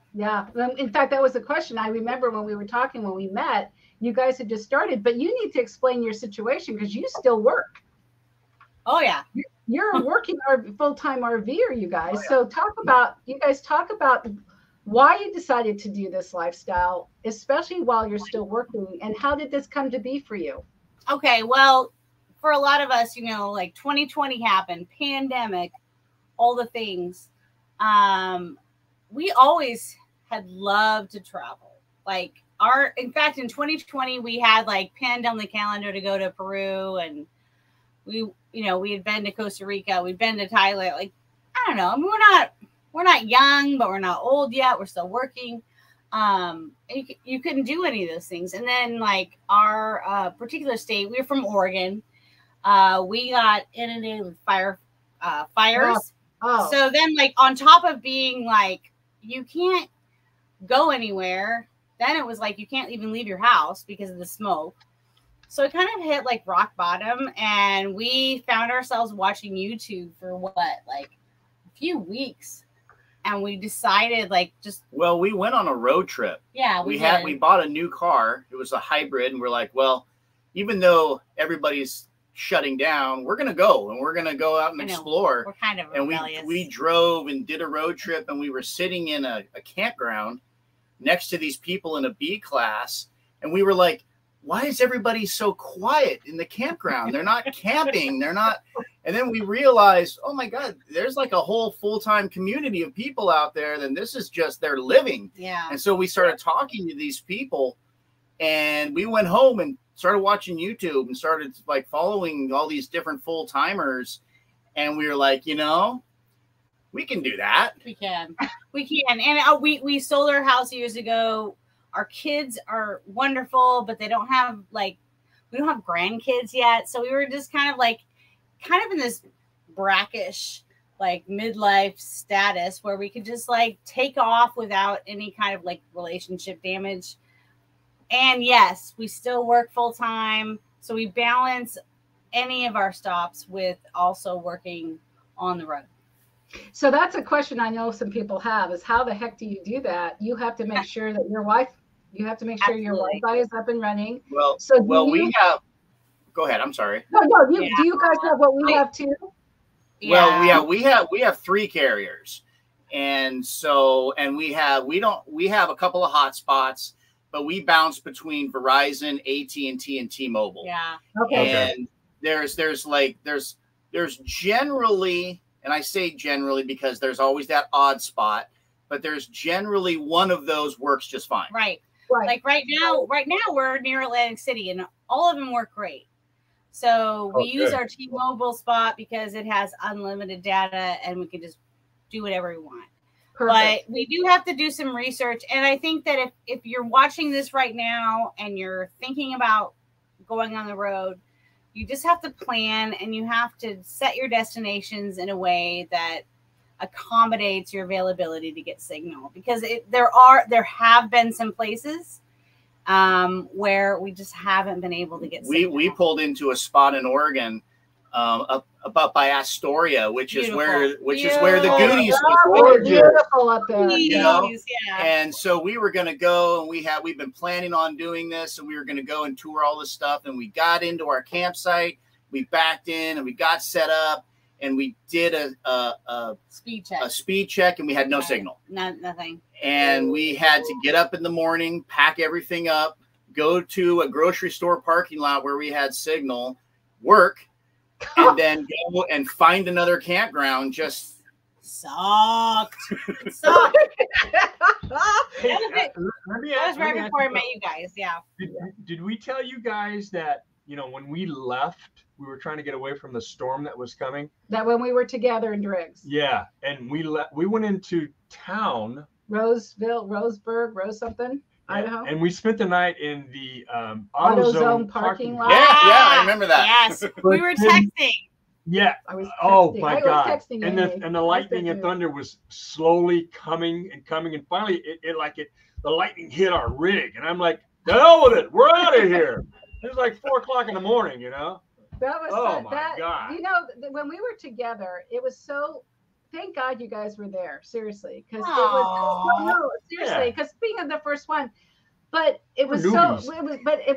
In fact, that was the question. I remember when we were talking when we met, you guys had just started, but you need to explain your situation because you still work. Oh yeah. You're a working full-time RVer, you guys. So you guys talk about why you decided to do this lifestyle, especially while you're still working, and how did this come to be for you? Okay, well, for a lot of us, you know, like 2020 happened, pandemic, all the things. We always had loved to travel. Like in fact, in 2020, we had like pinned on the calendar to go to Peru, and we had been to Costa Rica, we'd been to Thailand. Like, I don't know. I mean, we're not young, but we're not old yet. We're still working. You couldn't do any of those things. And then like our particular state, we were from Oregon. We got inundated with fires. Oh. So then like on top of being like, you can't go anywhere. Then it was like, you can't even leave your house because of the smoke. So it kind of hit like rock bottom, and we found ourselves watching YouTube for like a few weeks, and we decided like well, we went on a road trip. Yeah, we bought a new car. It was a hybrid, and we're like, well, even though everybody's shutting down, we're gonna go out and explore. We're kind of rebellious. And we drove and did a road trip, and we were sitting in a campground next to these people in a B class, and we were like, why is everybody so quiet in the campground? They're not camping. They're not. And then we realized, oh my God, there's like a whole full-time community of people out there. Then this is just their living. Yeah. And so we started talking to these people, and we went home and started watching YouTube and started like following all these different full-timers. And we were like, we can do that. We can. And we sold our house years ago. Our kids are wonderful, but we don't have grandkids yet. So we were just kind of in this brackish, like midlife status where we could just like take off without any kind of like relationship damage. And yes, we still work full time. So we balance any of our stops with also working on the road. So that's a question I know some people have is how the heck do you do that? You have to make sure that your your Wi-Fi is up and running. Well, so we have, go ahead. I'm sorry. No, do you guys have what we have too? Well, we have 3 carriers. And so, we have a couple of hotspots, but we bounce between Verizon, AT&T, and T-Mobile. Yeah. Okay. And there's generally, and I say generally because there's always that odd spot, but there's generally one of those works just fine. Right. Like right now we're near Atlantic City and all of them work great. So we use our T-Mobile spot because it has unlimited data and we can just do whatever we want. Perfect. But we do have to do some research. And I think that if you're watching this right now and you're thinking about going on the road, you just have to plan and you have to set your destinations in a way that accommodates your availability to get signal, because there have been some places where we just haven't been able to get signal. We pulled into a spot in Oregon up by Astoria, which is where the Goonies was beautiful up there. You know? Yeah. And so we were going to go, and we've been planning on doing this, and we were going to go and tour all this stuff. And we got into our campsite, we backed in, and we got set up, and we did a speed check, and we had no signal. Nothing. And we had to get up in the morning, pack everything up, go to a grocery store parking lot where we had signal, work, and then go and find another campground. Just sucked. It sucked. That was right before I met you guys. Yeah. Did we tell you guys that, when we left, we were trying to get away from the storm that was coming? That when we were together in Driggs. Yeah. And we went into town. Roseburg, something. Yeah. Idaho. And we spent the night in the AutoZone parking lot. Yeah, I remember that. Yes, we were texting. Yeah. I was texting. Oh my God. Texting and the lightning and thunder was slowly coming, and finally the lightning hit our rig, and I'm like, the hell with it, we're out of here. It was like 4 o'clock in the morning, That was God. When we were together, it was so. Thank God you guys were there, seriously, because it was seriously, because being the first one, but it was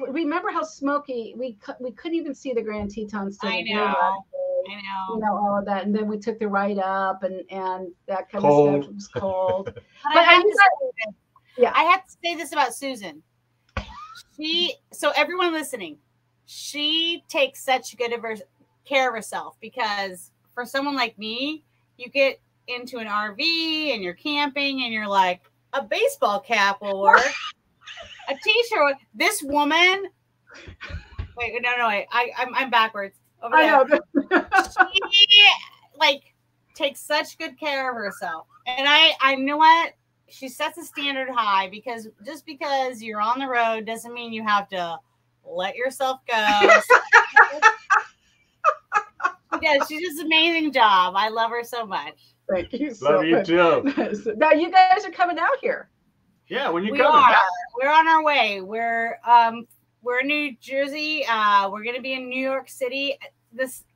remember how smoky we couldn't even see the Grand Tetons. I know. All of that, and then we took the ride up, and that kind of stuff was cold. But I have to say this about Susan. So everyone listening, she takes such good care of herself, because for someone like me, you get into an RV and you're camping and you're like, a baseball cap will work, a t-shirt. This woman, wait, I'm backwards. Over there. She takes such good care of herself, and I know what, she sets a standard high, because just because you're on the road doesn't mean you have to let yourself go. Yeah, she does an amazing job. I love her so much. Thank you so much. Love you too. Now you guys are coming out here. Yeah, when you come. We're on our way. We're in New Jersey. We're gonna be in New York City.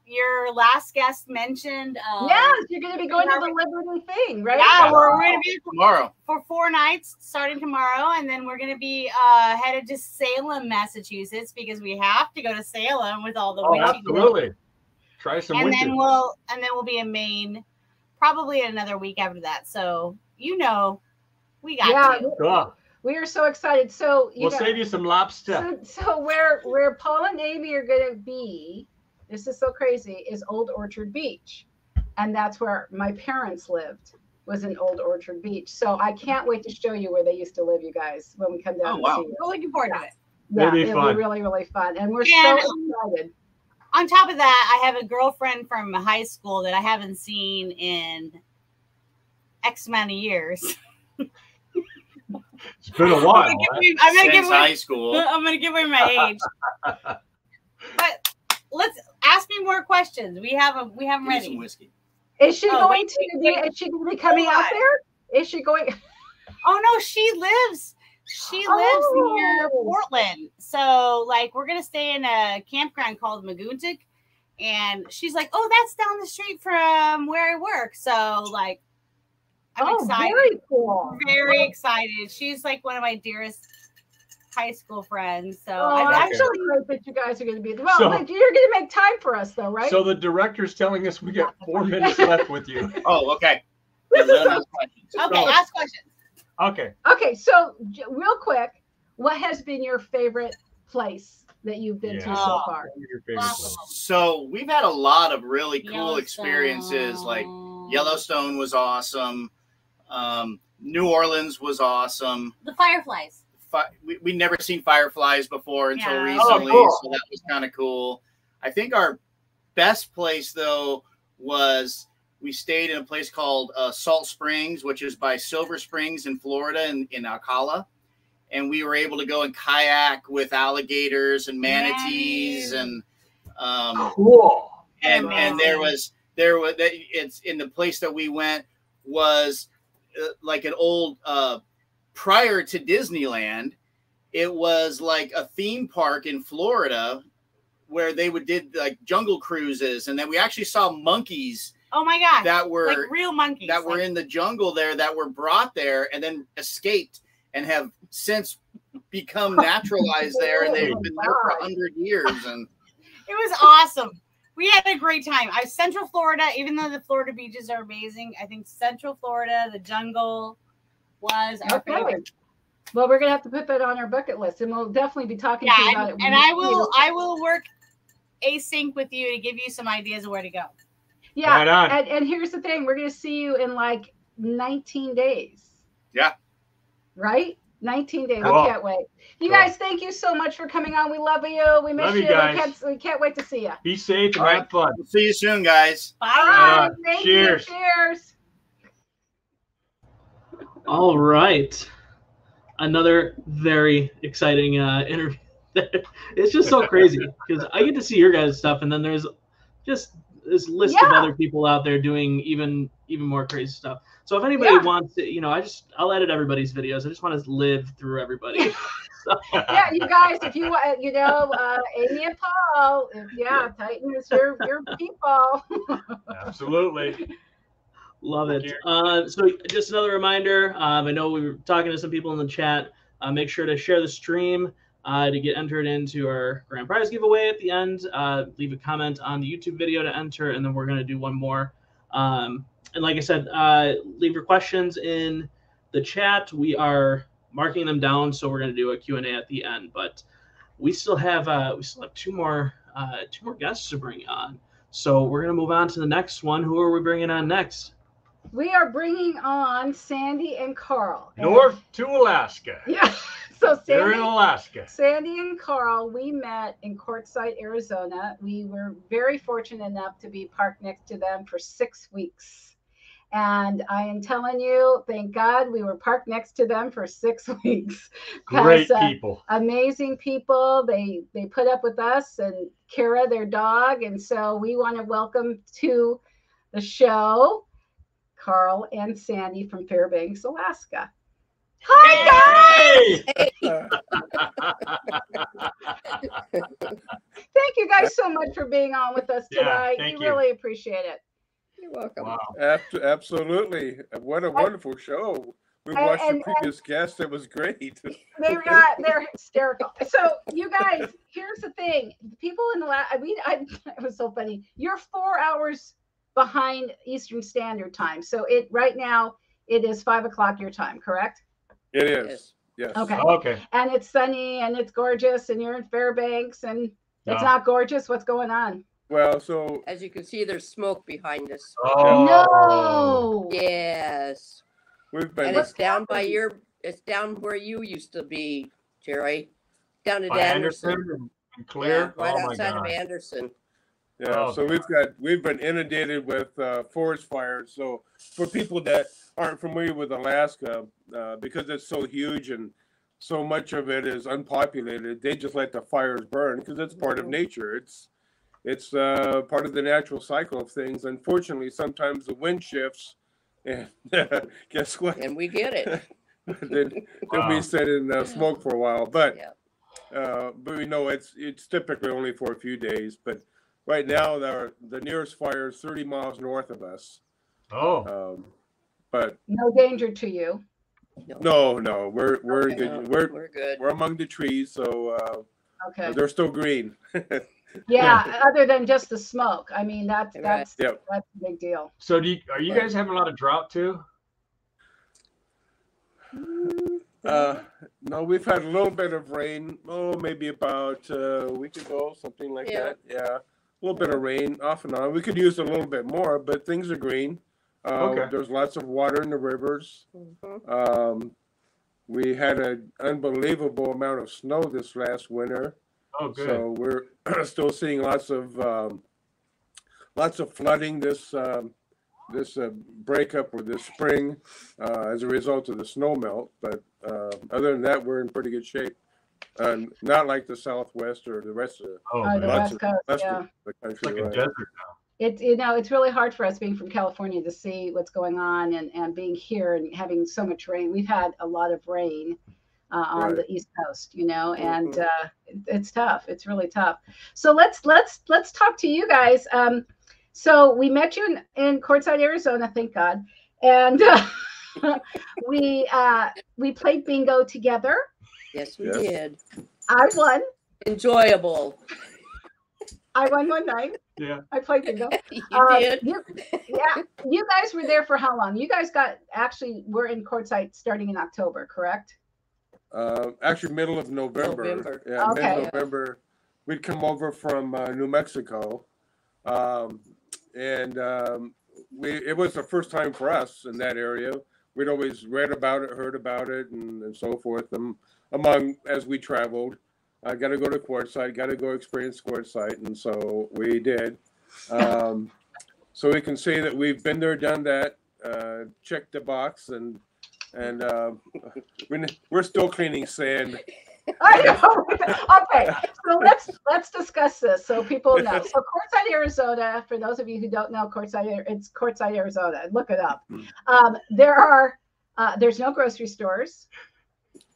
Your last guest mentioned. Yes, you're gonna be going to the Liberty thing, right? Yeah, we're gonna be tomorrow for 4 nights, starting tomorrow, and then we're gonna be headed to Salem, Massachusetts, because we have to go to Salem with all the witchy. Absolutely. Try some and witches. then we'll be in Maine, probably another week after that. So we got you. We are so excited. So we'll save you some lobster. So where Paul and Amy are going to be, this is so crazy, is Old Orchard Beach, and that's where my parents lived. Was in Old Orchard Beach. So I can't wait to show you where they used to live, you guys, when we come down. Oh wow! To see you. We're looking forward to it. Yeah, it'll be really, really fun, and we're so excited. On top of that, I have a girlfriend from high school that I haven't seen in X amount of years. It's been a while. Since high school. I'm going to give away my age. But let's ask me more questions. We have them ready. Some whiskey. Is she going to be coming out there? Is she going? Oh no, she lives. She lives near Portland. So, like, we're going to stay in a campground called Magoontic. And she's like, oh, that's down the street from where I work. So, like, I'm excited. Very cool. Very excited. She's like one of my dearest high school friends. So I'm actually great that you guys are going to be well. So, you're going to make time for us, though, right? So the director's telling us we got 4 minutes left with you. Oh, okay. Okay, ask questions. Okay. So real quick, what has been your favorite place that you've been to so far? So we've had a lot of really cool experiences. Like Yellowstone was awesome. New Orleans was awesome. The Fireflies. We'd never seen fireflies before until recently, so that was kind of cool. I think our best place, though, was we stayed in a place called Salt Springs, which is by Silver Springs in Florida in Ocala. And we were able to go and kayak with alligators and manatees and cool. And there was it's in the place that we went was like an old prior to Disneyland, it was like a theme park in Florida where they did like jungle cruises, and then we actually saw monkeys. Oh my God! That were like real monkeys that were in the jungle there that were brought there and then escaped and have since become naturalized there, and they've been there for 100 years. And it was awesome. We had a great time. Central Florida, even though the Florida beaches are amazing, I think Central Florida, the jungle was our favorite. Well, we're gonna have to put that on our bucket list, and we'll definitely be talking to you about it. And I will work async with you to give you some ideas of where to go. Yeah, right, and here's the thing: we're gonna see you in like 19 days. Yeah. Right? 19 days. Cool. I can't wait. You guys, thank you so much for coming on. We love you. We miss you. We can't wait to see you. Be safe and have fun. We'll see you soon, guys. Bye. Thank cheers. You. Cheers. All right. Another very exciting interview. It's just so crazy because I get to see your guys' stuff, and then there's just this list of other people out there doing even more crazy stuff. So if anybody wants to, I'll edit everybody's videos. I just want to live through everybody. So. Yeah, you guys, if you want, Amy and Paul, Titan is your people. Absolutely. Love it. So just another reminder, I know we were talking to some people in the chat. Make sure to share the stream to get entered into our grand prize giveaway at the end. Leave a comment on the YouTube video to enter, and then we're going to do one more. And like I said, leave your questions in the chat. We are marking them down, so we're going to do a Q&A at the end. But we still have two more guests to bring on. So we're going to move on to the next one. Who are we bringing on next? We are bringing on Sandy and Carl. North to Alaska. Yeah. So they're in Alaska. Sandy and Carl, we met in Quartzsite, Arizona. We were very fortunate enough to be parked next to them for 6 weeks. And I am telling you, thank God we were parked next to them for 6 weeks. Great people. Amazing people. They put up with us and Kara, their dog. And so we want to welcome to the show Carl and Sandy from Fairbanks, Alaska. Hi, guys! Hey. Thank you guys so much for being on with us tonight. We really appreciate it. You're welcome. Wow. Absolutely. What a wonderful show. We watched the previous guest. It was great. They're hysterical. So you guys, here's the thing. People in the it was so funny. You're 4 hours behind Eastern Standard Time. So right now it is 5 o'clock your time, correct? It is. Yes. Okay. Okay. And it's sunny and it's gorgeous and you're in Fairbanks and it's not gorgeous. What's going on? Well, so as you can see, there's smoke behind us. Oh no! Yes. And it's down by it's down where you used to be, Jerry. Down at Anderson. And Clear. Yeah, right outside of Anderson. Yeah, so we've been inundated with forest fires. So for people that aren't familiar with Alaska, because it's so huge and so much of it is unpopulated, they just let the fires burn because it's part of nature. It's part of the natural cycle of things. Unfortunately, sometimes the wind shifts, and guess what? And we get it. then we sit and smoke for a while. But we know it's typically only for a few days. But right now, the nearest fire is 30 miles north of us. Oh. But no danger to you. No, we're Okay. good. We're good. We're among the trees, so Okay. they're still green. Yeah, other than just the smoke. I mean, that's Yep. that's a big deal. So are you guys having a lot of drought too? No, we've had a little bit of rain. Oh, maybe about a week ago, something like that. Yeah, a little bit of rain off and on. We could use a little bit more, but things are green. Okay. There's lots of water in the rivers. We had an unbelievable amount of snow this last winter. Oh, good. So we're still seeing lots of flooding this breakup or this spring as a result of the snow melt. But other than that, we're in pretty good shape. Not like the Southwest or the rest of the West Coast, yeah. the country. It's like a right? desert now. It's really hard for us being from California to see what's going on and being here and having so much rain. We've had a lot of rain on the East Coast, and it's tough. It's really tough. So let's talk to you guys. So we met you in Quartzsite, Arizona, thank God, and we played bingo together. Yes, we did. I won. Enjoyable. I won one night. Yeah. I played bingo. You did. You guys were there for how long? You guys were in Quartzsite starting in October, correct? Actually, middle of November. Yeah, okay. mid-November. We'd come over from New Mexico, and it was the first time for us in that area. We'd always read about it, heard about it, and so forth. As we traveled, I got to go to Quartzsite, got to go experience Quartzsite, and so we did. So we can say that we've been there, done that, checked the box, and we're still cleaning sand. I know. Okay, so let's discuss this so people know. So Quartzsite, Arizona, for those of you who don't know it's Quartzsite, Arizona. Look it up. There's no grocery stores.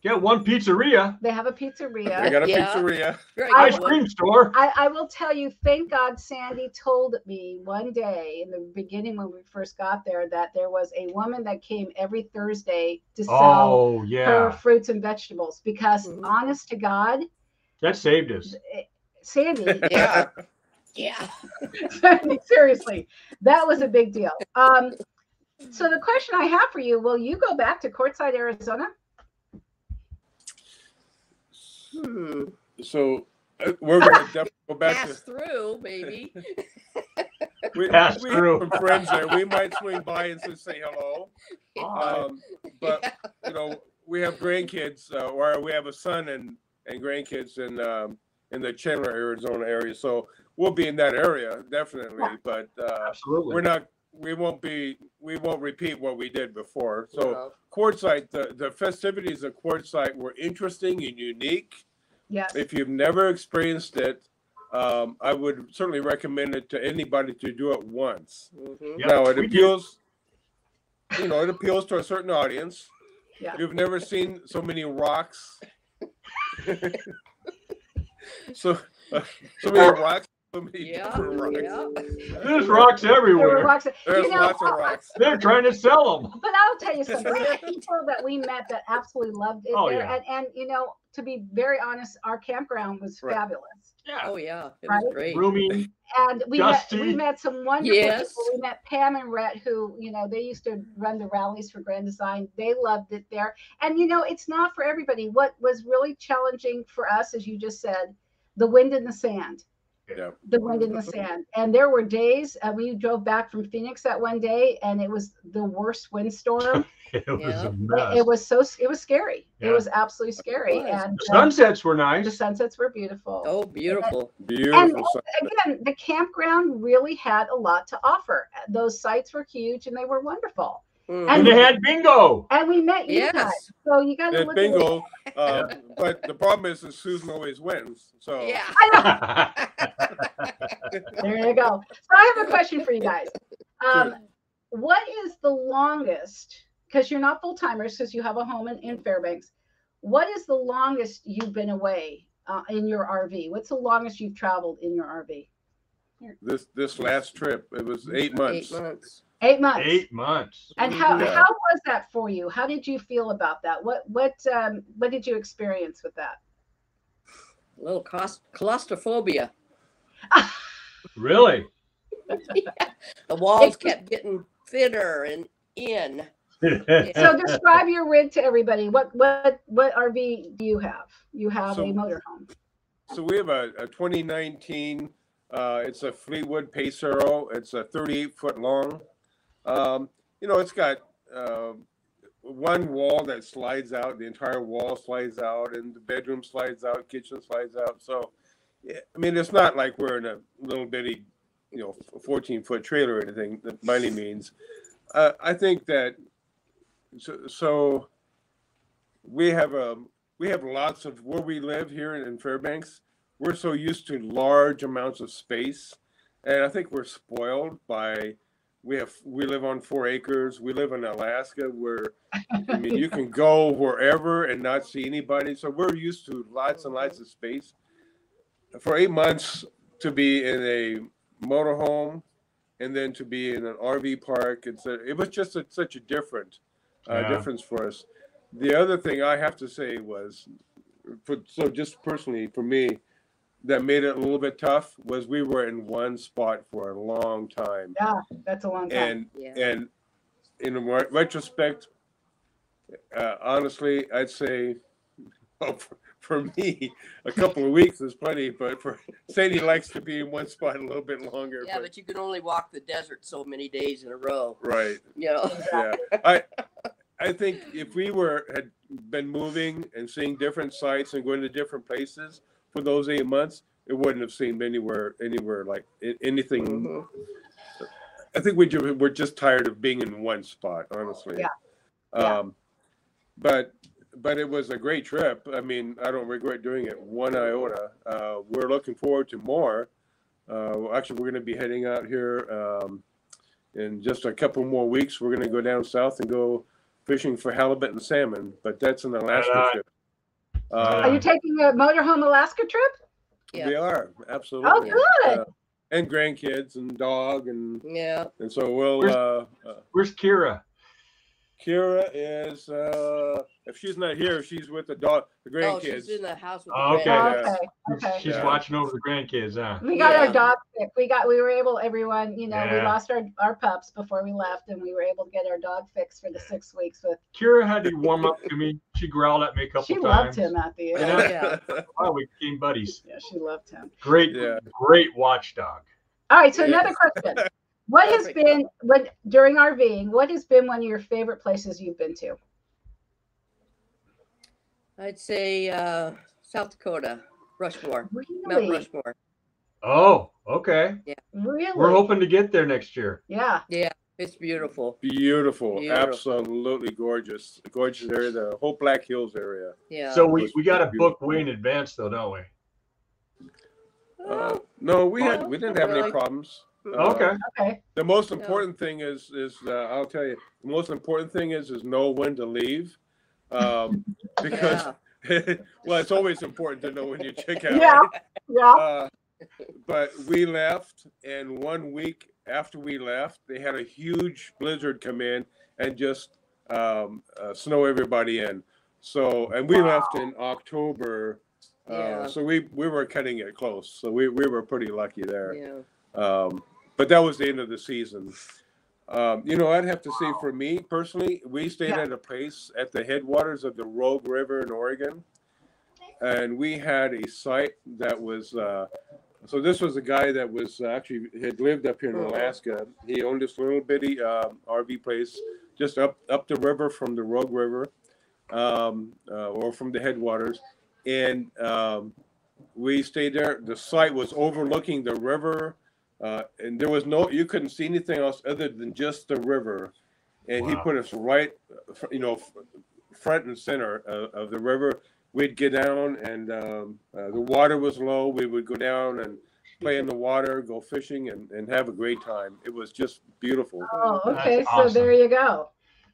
Get one pizzeria. They have a pizzeria. They got a pizzeria. Ice cream store. I will tell you, thank God Sandy told me one day in the beginning when we first got there that there was a woman that came every Thursday to sell her fruits and vegetables because honest to God. That saved us. Sandy. Yeah. Sandy, seriously, that was a big deal. So the question I have for you, will you go back to Quartzsite, Arizona? So we're going to definitely go back Pass through, baby. we have some friends there. We might swing by and just say hello. But we have grandkids, or we have a son and grandkids in the Chandler, Arizona area. So we'll be in that area definitely. But absolutely, we won't repeat what we did before. So Quartzsite, the festivities of Quartzsite were interesting and unique. Yes. If you've never experienced it, I would certainly recommend it to anybody to do it once. Now it appeals, it appeals to a certain audience. Yeah. You've never seen so many rocks. so many rocks. There's rocks everywhere. There's lots of rocks. They're trying to sell them. But I'll tell you something. There are people that we met that absolutely loved it there. Yeah. And to be very honest, our campground was fabulous. Yeah. Oh yeah, it was great. Roomy. And we met some wonderful people. We met Pam and Rhett, who they used to run the rallies for Grand Design. They loved it there. And it's not for everybody. What was really challenging for us, as you just said, the wind and the sand. Yeah. The wind in the sand. And there were days we drove back from Phoenix that one day and it was the worst windstorm. It was a mess. It was scary. Yeah. It was absolutely scary. And the sunsets were nice. The sunsets were beautiful. Oh, beautiful. And again, the campground really had a lot to offer. Those sites were huge and they were wonderful. And they had bingo. And we met you guys. So you got to look bingo. But the problem is that Susan always wins. So yeah. There you go. So I have a question for you guys. What is the longest because you're not full timers, because you have a home in Fairbanks. What is the longest you've been away in your RV? What's the longest you've traveled in your RV? This last trip, it was 8 months. 8 months. 8 months. 8 months. And how was that for you? How did you feel about that? What did you experience with that? A little claustrophobia. Really? Yeah. The walls kept getting thinner and in. So describe your rig to everybody. What RV do you have? You have a motorhome. So we have a 2019. It's a Fleetwood Pacero. It's a 38-foot long. It's got one wall that slides out. The entire wall slides out, and the bedroom slides out, kitchen slides out. So, I mean, it's not like we're in a little bitty, 14-foot trailer or anything by any means. I think that so we have lots of where we live here in Fairbanks. We're so used to large amounts of space, and I think we're spoiled by we live on 4 acres. We live in Alaska, where you can go wherever and not see anybody. So we're used to lots and lots of space. For 8 months to be in a motorhome and then to be in an RV park, it was just such a difference for us. The other thing I have to say was, just personally for me, that made it a little bit tough was we were in one spot for a long time. Yeah, that's a long time. And in retrospect, honestly, I'd say for me, a couple of weeks is plenty, but for Sadie likes to be in one spot a little bit longer. Yeah, but you can only walk the desert so many days in a row. Right. Yeah. I think if we had been moving and seeing different sites and going to different places for those 8 months, it wouldn't have seemed anywhere like anything. Mm-hmm. I think we're just tired of being in one spot, honestly. Yeah. But it was a great trip. I mean, I don't regret doing it one iota. We're looking forward to more. Actually, we're going to be heading out here in just a couple more weeks. We're going to go down south and go fishing for halibut and salmon, but that's an Alaska trip. Are you taking a motorhome Alaska trip? We are, absolutely. Oh, good. And grandkids and dog and so we'll. Where's Kira? Kira is if she's not here, she's with the dog, the grandkids. Oh, she's in the house with the grandkids. Okay. She's watching over the grandkids, huh? We got our dog fix. We were able, everyone, we lost our pups before we left, and we were able to get our dog fixed for the 6 weeks with. Kira had to warm up to me. She growled at me a couple times. She loved him at the end. Oh, we became buddies. Yeah, she loved him. Great watchdog. All right, so another question. What has been during RVing? What has been one of your favorite places you've been to? I'd say South Dakota, Rushmore, Really? Mount Rushmore. Oh, okay. Yeah. Really? We're hoping to get there next year. Yeah. Yeah, it's beautiful. Beautiful. Absolutely gorgeous. Gorgeous area, the whole Black Hills area. Yeah. So we got to book way in advance, though, don't we? No, we didn't have any problems. Okay. The most important thing is I'll tell you, the most important thing is know when to leave, because well, it's always important to know when you check out. Yeah. But we left, and 1 week after we left, they had a huge blizzard come in and just snow everybody in. So, and we left in October. So we were cutting it close. So we were pretty lucky there. Yeah. But that was the end of the season. I'd have to say for me personally, we stayed at a place at the headwaters of the Rogue River in Oregon. And we had a site that was, so this was a guy that was actually had lived up here in Alaska. He owned this little bitty RV place just up the river from the Rogue River, or from the headwaters. And we stayed there. The site was overlooking the river, and there was you couldn't see anything else other than just the river. And he put us right, front and center of the river. We'd get down, and the water was low. We would go down and play in the water, go fishing, and have a great time. It was just beautiful. Oh, okay. That's awesome. So there you go.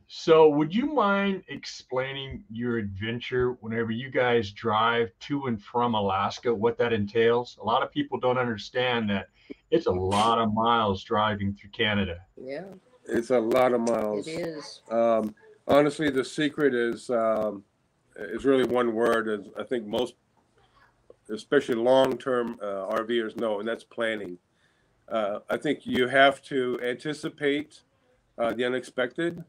So would you mind explaining your adventure whenever you guys drive to and from Alaska, what that entails? A lot of people don't understand that it's a lot of miles driving through Canada. Yeah. It's a lot of miles. It is. Honestly, the secret is really one word, as I think most, especially long-term RVers know, and that's planning. I think you have to anticipate the unexpected.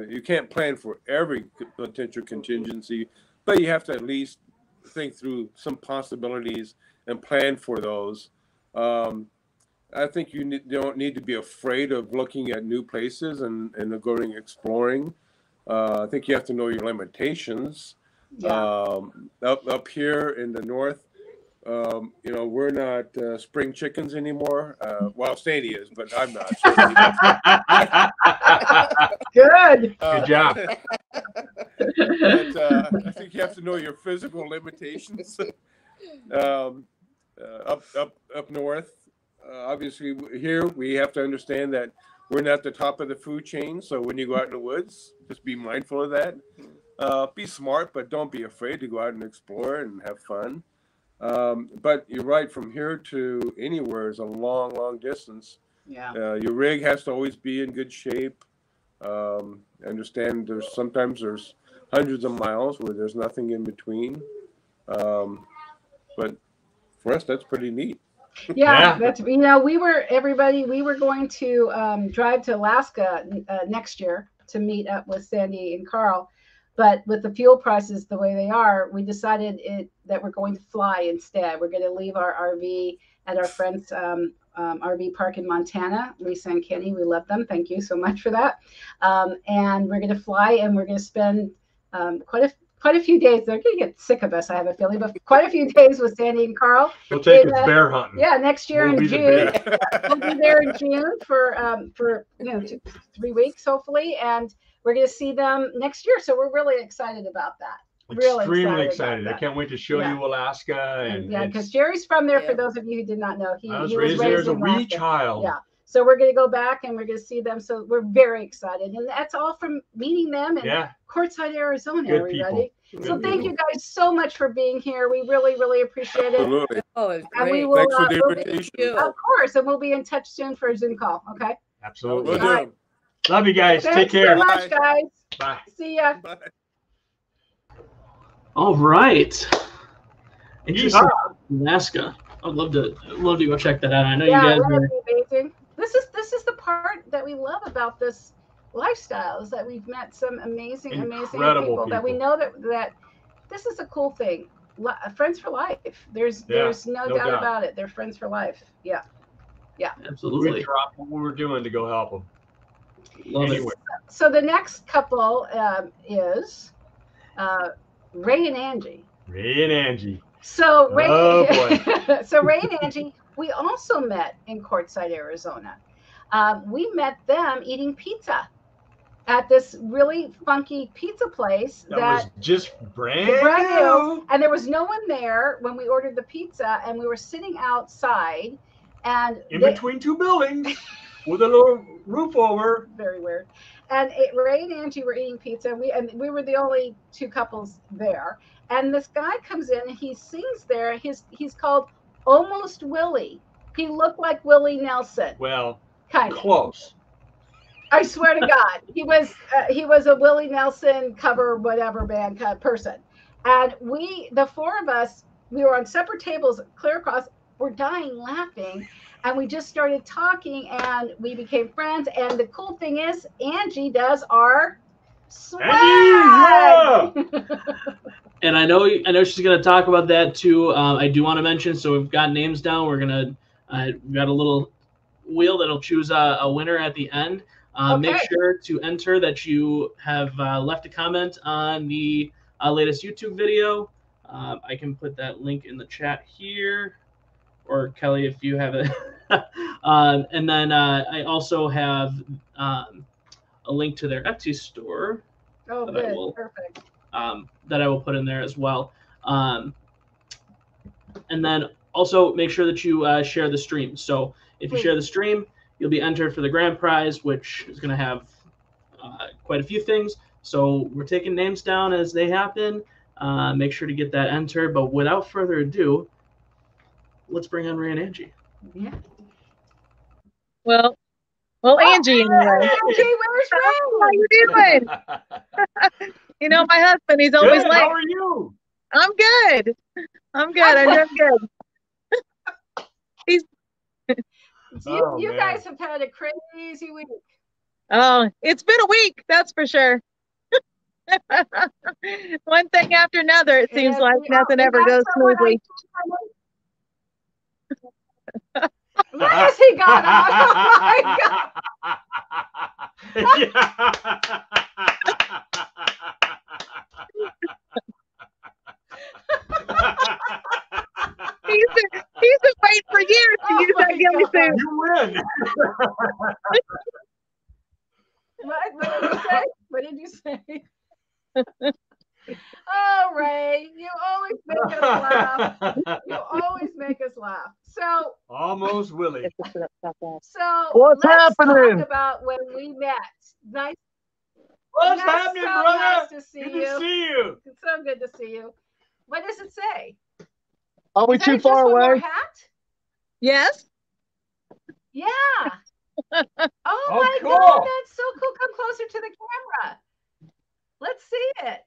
You can't plan for every potential contingency, but you have to at least think through some possibilities and plan for those. I think you don't need to be afraid of looking at new places and going exploring. I think you have to know your limitations. Yeah. Up here in the north, we're not spring chickens anymore. Well, Sandy is, but I'm not. Good. Good job. And, I think you have to know your physical limitations. Up north, obviously here we have to understand that we're not the top of the food chain. So when you go out in the woods, just be mindful of that. Be smart, but don't be afraid to go out and explore and have fun. But you're right, from here to anywhere is a long, long distance. Yeah. Your rig has to always be in good shape. Understand sometimes there's hundreds of miles where there's nothing in between. But for us, that's pretty neat. Yeah, that's, we were going to drive to Alaska next year to meet up with Sandy and Carl. But with the fuel prices the way they are, we decided that we're going to fly instead. We're going to leave our RV at our friend's RV park in Montana, Lisa and Kenny. We love them. Thank you so much for that. And we're going to fly, and we're going to spend quite a few days. They're going to get sick of us, I have a feeling, but quite a few days with Sandy and Carl. We'll take us bear hunting. Yeah, next year in June. We'll be there in June for 3 weeks, hopefully, and we're going to see them next year. So we're really excited about that. Extremely excited. I can't wait to show you Alaska. And yeah, because Jerry's from there. For those of you who did not know, he was raised there as a in wee Alaska. child. Yeah. So we're going to go back and we're going to see them. So we're very excited. And that's all from meeting them in Quartzsite, Arizona, everybody. So thank you guys so much for being here. We really, really appreciate it. Absolutely. Oh, it's And we great. will, Thanks for the invitation. of course, and we'll be in touch soon for a Zoom call. Okay. Absolutely. Will do. Love you guys. Thanks Take care. so much, guys. Bye. See ya. Bye. All right. Interesting. Alaska. I'd love to go check that out. I know you guys that'd are. be amazing. This is the part that we love about this lifestyle, is that we've met some amazing Incredible people that we know that this is a cool thing. Friends for life. There's no doubt about it. They're friends for life. Yeah. Yeah. Absolutely. We dropped what we were doing to go help them. Love it. So the next couple is Ray and Angie. Ray and Angie. So Ray, boy. so Ray and Angie, we also met in Quartzsite, Arizona. We met them eating pizza at this really funky pizza place that was just brand new. And there was no one there when we ordered the pizza, and we were sitting outside, and between two buildings with a little roof over. Very weird. And Ray and Angie were eating pizza, and we were the only two couples there. And this guy comes in, and he sings there. He's called Almost Willie. He looked like Willie Nelson. Well, kind of close. I swear to God, he was a Willie Nelson cover whatever band person. And the four of us, we were on separate tables clear across. We're dying laughing, and we just started talking, and we became friends. And the cool thing is, Angie does our swag. And I know she's going to talk about that too. I do want to mention, so we've got names down. We're going to we've got a little wheel that'll choose a winner at the end. Make sure to enter that you have left a comment on the latest YouTube video. I can put that link in the chat here, or Kelly, if you have it. And then I also have a link to their Etsy store. Oh, good. Perfect. That I will put in there as well. And then also make sure that you share the stream. So if you share the stream, you'll be entered for the grand prize, which is going to have quite a few things. So we're taking names down as they happen. Make sure to get that entered. But without further ado, let's bring on Ray and Angie. Yeah. Well, Angie, anyway. Angie, where's Ray? How you doing? You know, my husband, he's always Good. late. How are you? I'm good. I'm doing good. You guys have had a crazy week. Oh, it's been a week, that's for sure. One thing after another, it seems like nothing ever goes smoothly. Where has he gone? Oh my God. He's been waiting for years to use that ghillie suit. You win. What did you say? Oh, Ray, you always make us laugh. You always make us laugh. So Almost Willie. So What's let's happening? talk about when we met. Nice. What's That's happening, so brother? Nice to see Good you. to see you. It's so good to see you. What does it say? Are we Is that too just far one more away? hat? Yes. Yeah. Oh Oh, my cool. God, that's so cool. Come closer to the camera. Let's see it.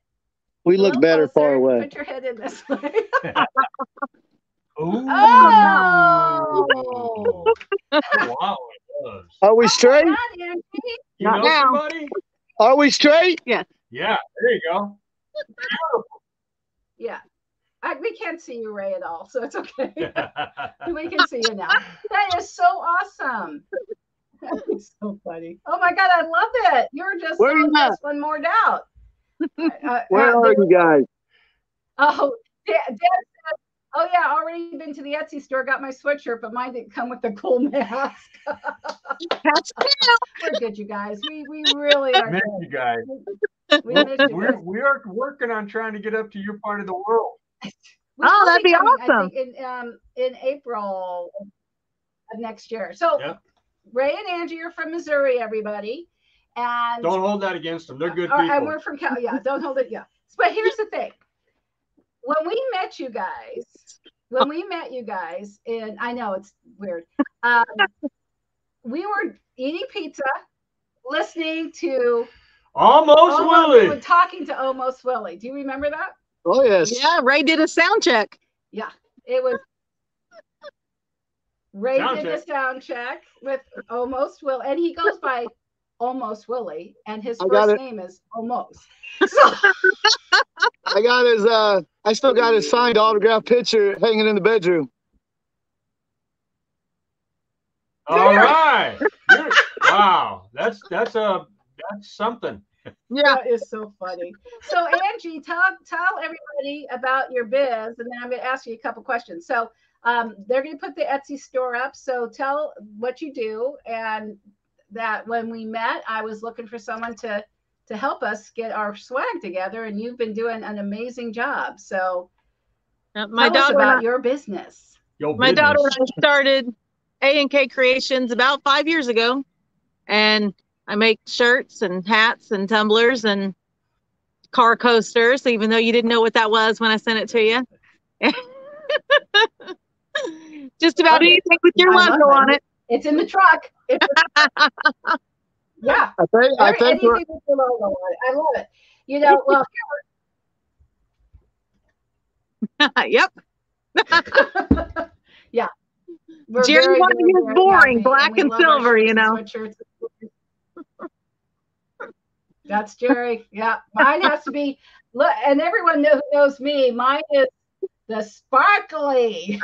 We A look little better far closer. away. Put your head in this way. Ooh. Oh. Wow, it does. Are we straight? Not Angie. You Not know now. somebody? Are we straight? Yes. Yeah, there you go. Yeah. We can't see you, Ray, at all, so it's okay. We can see you now. That is so awesome. That is so funny. Oh my God, I love it. You're just Where you at? just one more doubt. Where are you guys? Oh, Dad said, oh yeah, already been to the Etsy store, got my sweatshirt, but mine didn't come with the cool mask. That's We're good, you guys. We really are Miss good. you guys. We miss you guys. We are working on trying to get up to your part of the world. We Oh, will that'd be coming, awesome. I think in April of next year. So Yep. Ray and Angie are from Missouri, everybody. And Don't hold that against them. They're good and people. we're from Cal. Yeah, don't hold it. Yeah. But here's the thing. When we met you guys, and I know it's weird, we were eating pizza, listening to Almost Willie. talking to Almost Willie. Do you remember that? Oh yes. Yeah, Ray did a sound check. Yeah, it was. Ray Sound did check. a sound check with Almost Will, and he goes by Almost Willie, and his I got first it. name is Almost. So, I got his I still got his signed autograph picture hanging in the bedroom. All right. Wow. That's something. Yeah. that is so funny. So Angie, tell everybody about your biz, and then I'm going to ask you a couple questions. So they're going to put the Etsy store up. So tell what you do, and that when we met, I was looking for someone to help us get our swag together, and you've been doing an amazing job. So My tell us daughter about and your business. my daughter and I started A&K Creations about 5 years ago, and I make shirts and hats and tumblers and car coasters, even though you didn't know what that was when I sent it to you. Just about anything with your I love logo on it. It's in the truck. Yeah. I think anything with your logo on it. I love it. You know, well, yep. yeah. We're Jerry very, wanted very, his very boring, happy, black we and love our silver, shirts you and know. sweatshirts. That's Jerry. Yeah, mine has to be. Look, and everyone who knows me, mine is the sparkly.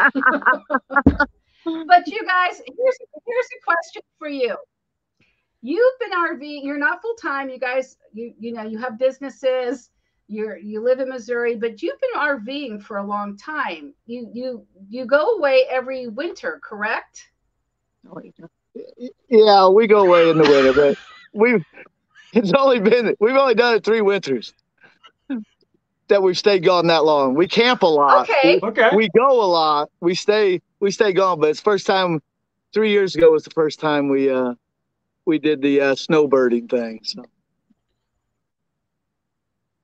But you guys, here's a question for you. You've been RVing. You're not full time. You guys, you know, you have businesses. You live in Missouri, but you've been RVing for a long time. You go away every winter, correct? Yeah, we go away in the winter, but we've only done it 3 winters that we've stayed gone that long. We camp a lot. Okay. We go a lot. We stay gone, but it's first time 3 years ago was the first time we did the snowbirding thing. So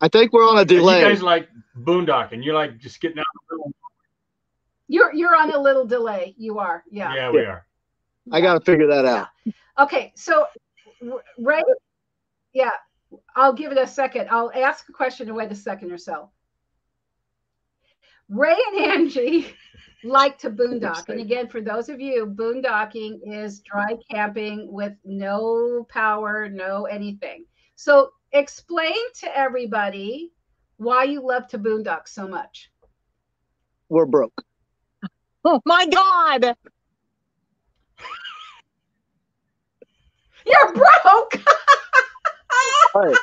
I think we're on a delay. You guys like boondocking. You like just getting out of the middle. You're on a little delay. You are. Yeah. Yeah, we are. I got to figure that out. Okay. So, Ray, yeah, I'll give it a second. I'll ask a question and wait a second or so. Ray and Angie like to boondock. And again, for those of you, boondocking is dry camping with no power, no anything. So explain to everybody why you love to boondock so much. We're broke. Oh my God. You're broke. Hey.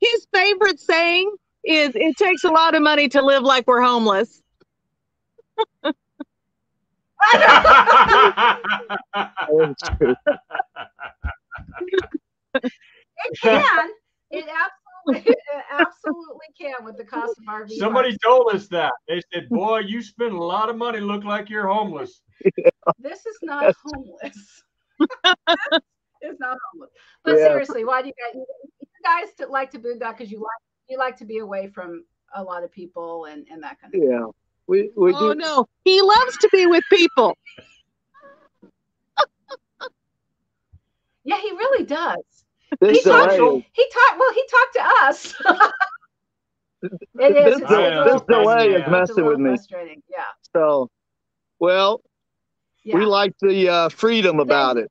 His favorite saying is, "It takes a lot of money to live like we're homeless." It can. It absolutely can with the cost of RV. Somebody told us that. They said, "Boy, you spend a lot of money, look like you're homeless." This is not homeless. It's not homeless. But seriously, why do you guys like to boondock? Because you like to be away from a lot of people and that kind of thing. Yeah. We oh no, he loves to be with people. Yeah, he really does. He talked to us. It is. This delay is messing with me. Yeah. So, well, we like the freedom about it.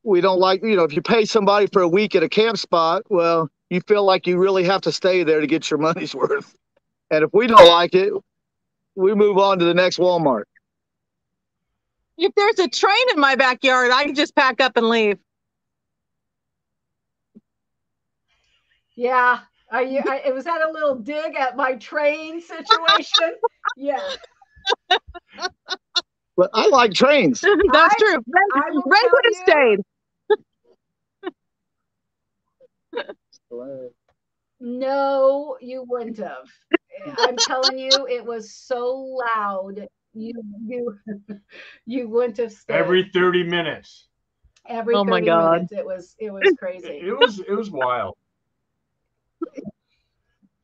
We don't like, if you pay somebody for a week at a camp spot, well, you feel like you really have to stay there to get your money's worth. And if we don't like it, we move on to the next Walmart. If there's a train in my backyard, I can just pack up and leave. Yeah. Was that a little dig at my train situation? Yeah. But I like trains. That's true. Ray would have stayed. No, you wouldn't have. I'm telling you, it was so loud. You wouldn't have stayed. Every 30 minutes. Every 30 minutes. It was crazy. It was wild.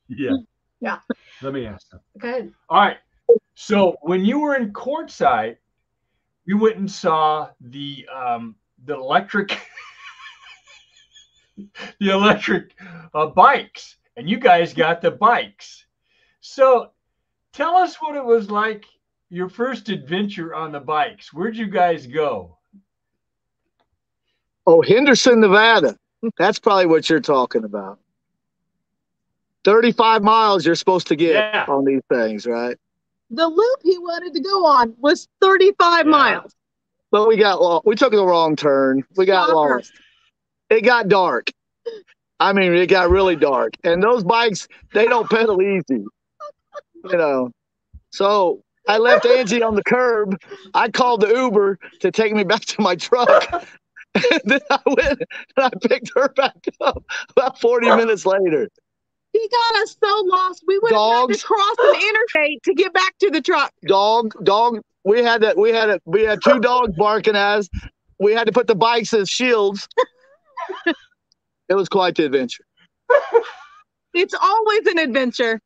Yeah. Yeah. Let me ask them. Go ahead. All right. So when you were in Quartzsite, you went and saw the electric bikes, and you guys got the bikes. So tell us what it was like, your first adventure on the bikes. Where'd you guys go? Oh, Henderson, Nevada. That's probably what you're talking about. 35 miles you're supposed to get on these things, right? The loop he wanted to go on was 35 miles. But we got lost. We took the wrong turn. We got lost. It got dark. I mean, it got really dark. And those bikes, they don't pedal easy. So I left Angie on the curb. I called the Uber to take me back to my truck. And then I went and I picked her back up about 40 minutes later. He got us so lost. We would have had to cross an interstate to get back to the truck. Dog. We had two dogs barking at us. We had to put the bikes as shields. It was quite the adventure. It's always an adventure.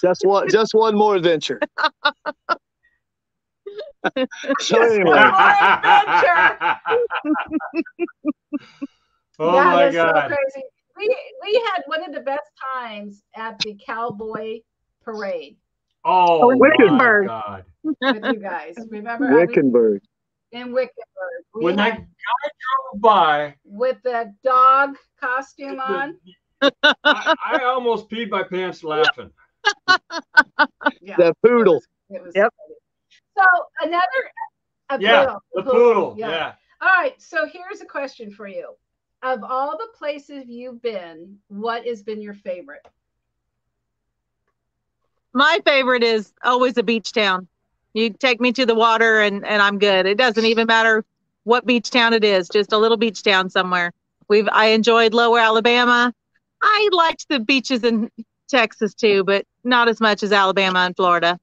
Just one more adventure. So anyway. Oh my God. So crazy. We had one of the best times at the Cowboy Parade. Oh, Wickenburg. my God. With you guys. Remember? Wickenburg. In Wickenburg. When that guy drove by. With the dog costume on. I almost peed my pants laughing. The poodle. It was funny. So the poodle. Yeah. All right. So here's a question for you. Of all the places you've been, what has been your favorite? My favorite is always a beach town. You take me to the water and I'm good. It doesn't even matter what beach town it is, just a little beach town somewhere. I enjoyed Lower Alabama. I liked the beaches in Texas too, but not as much as Alabama and Florida.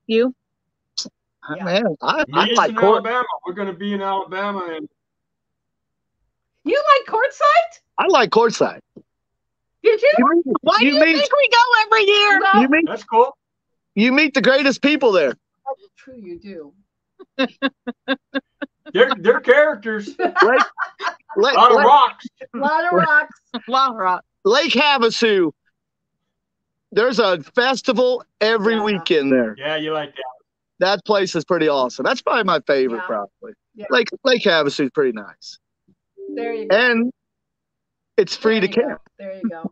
You? Yeah. Man, I Meet us like in court. Alabama. We're going to be in Alabama, and You like courtside? I like courtside. Did you? Why do you think we go every year? Well, You meet that's cool. you meet the greatest people there. that's true, you do. They're characters. Lake, A lot of rocks. A lot of rocks. Wow, rock. Lake Havasu. There's a festival every weekend there. Yeah, you like that. That place is pretty awesome. That's probably my favorite, Yeah. probably. Yeah. Lake Havasu is pretty nice. There you go. And it's free to There you go. camp. There you go.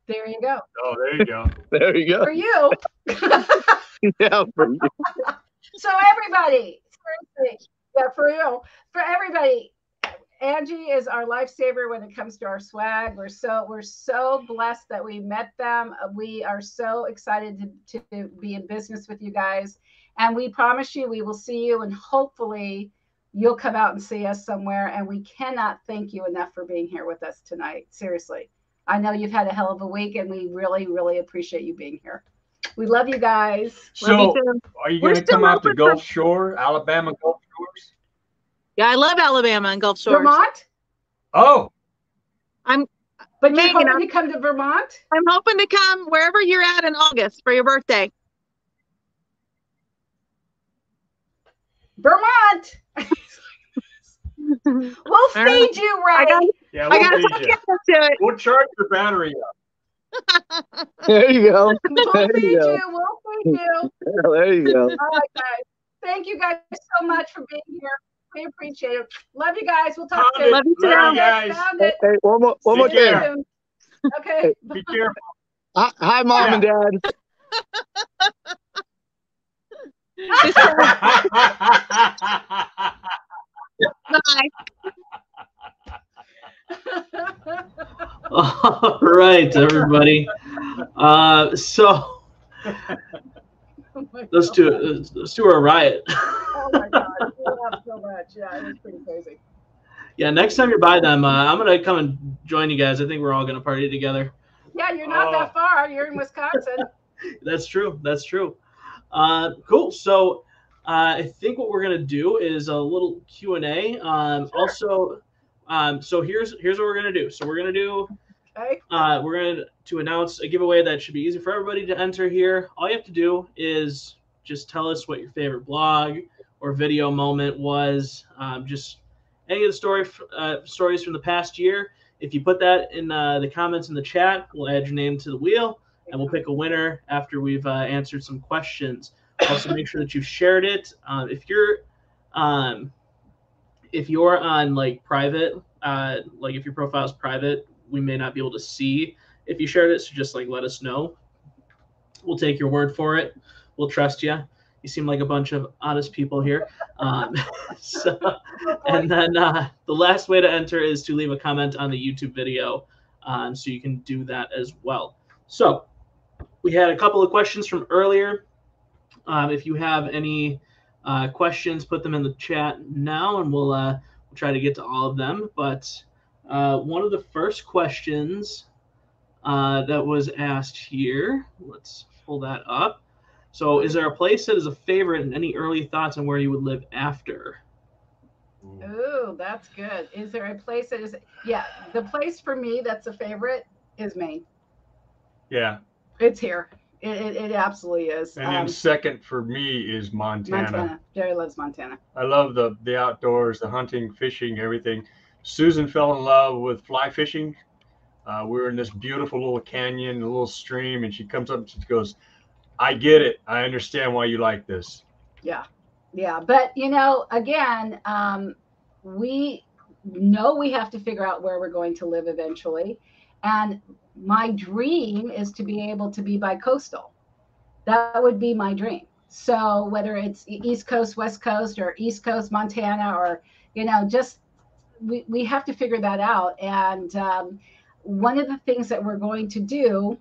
There you go. Oh, there you go. There you go. For you. Yeah, for you. So everybody, seriously, yeah, for you, for everybody, Angie is our lifesaver when it comes to our swag. We're so blessed that we met them. We are so excited to be in business with you guys, and we promise you we will see you, and hopefully you'll come out and see us somewhere. And we cannot thank you enough for being here with us tonight. Seriously, I know you've had a hell of a week, and we really appreciate you being here. We love you guys. So, are you going to come out to Gulf Shore, Alabama Gulf Shores? Yeah, I love Alabama and Gulf Shores. Vermont? Oh. But you're hoping to come to Vermont? I'm hoping to come wherever you're at in August for your birthday. Vermont. We'll feed you, Ray. Yeah, I got we'll to feed get you. to it. We'll charge your battery up. There you go. We'll There feed you go. you. We'll feed you. Yeah, there you go. All right, guys. Thank you guys so much for being here. We appreciate it. Love you guys. We'll talk soon. Love you too. Found it. guys. Found Hey, it. hey, one more Take thing. care. Okay. Be careful. Hi, Mom and Dad. Bye. All right, everybody. So let's do a riot. Oh my God. We laughed so much. Yeah, it was pretty crazy. Yeah, next time you're by them, I'm gonna come and join you guys. I think we're all gonna party together. Yeah, you're not that far. You're in Wisconsin. That's true. That's true. Cool. So I think what we're gonna do is a little Q&A. Also, so here's what we're gonna do. So we're gonna do. Okay. We're going to announce a giveaway that should be easy for everybody to enter here. All you have to do is just tell us what your favorite blog or video moment was. Just any of the stories from the past year. If you put that in the comments in the chat, we'll add your name to the wheel, and we'll pick a winner after we've answered some questions. Also, make sure that you've shared it. If you're on like private, like if your profile is private, we may not be able to see if you shared it, so just like let us know. We'll take your word for it. We'll trust you. You seem like a bunch of honest people here. And then the last way to enter is to leave a comment on the YouTube video, so you can do that as well. So we had a couple of questions from earlier. If you have any questions, put them in the chat now, and we'll try to get to all of them. But one of the first questions that was asked here, let's pull that up. So is there a place that is a favorite and any early thoughts on where you would live after? Ooh, that's good. Is there a place that is, yeah, the place for me that's a favorite is Maine. Yeah. It's here. It absolutely is. And then second for me is Montana. Jerry loves Montana. I love the outdoors, the hunting, fishing, everything. Susan fell in love with fly fishing. We were in this beautiful little canyon, a little stream, and she comes up and she goes, I get it. I understand why you like this. Yeah. Yeah. But, you know, again, we know we have to figure out where we're going to live eventually. And my dream is to be able to be bi-coastal. That would be my dream. So whether it's East Coast, West Coast, or East Coast, Montana, or, you know, just we have to figure that out. And one of the things that we're going to do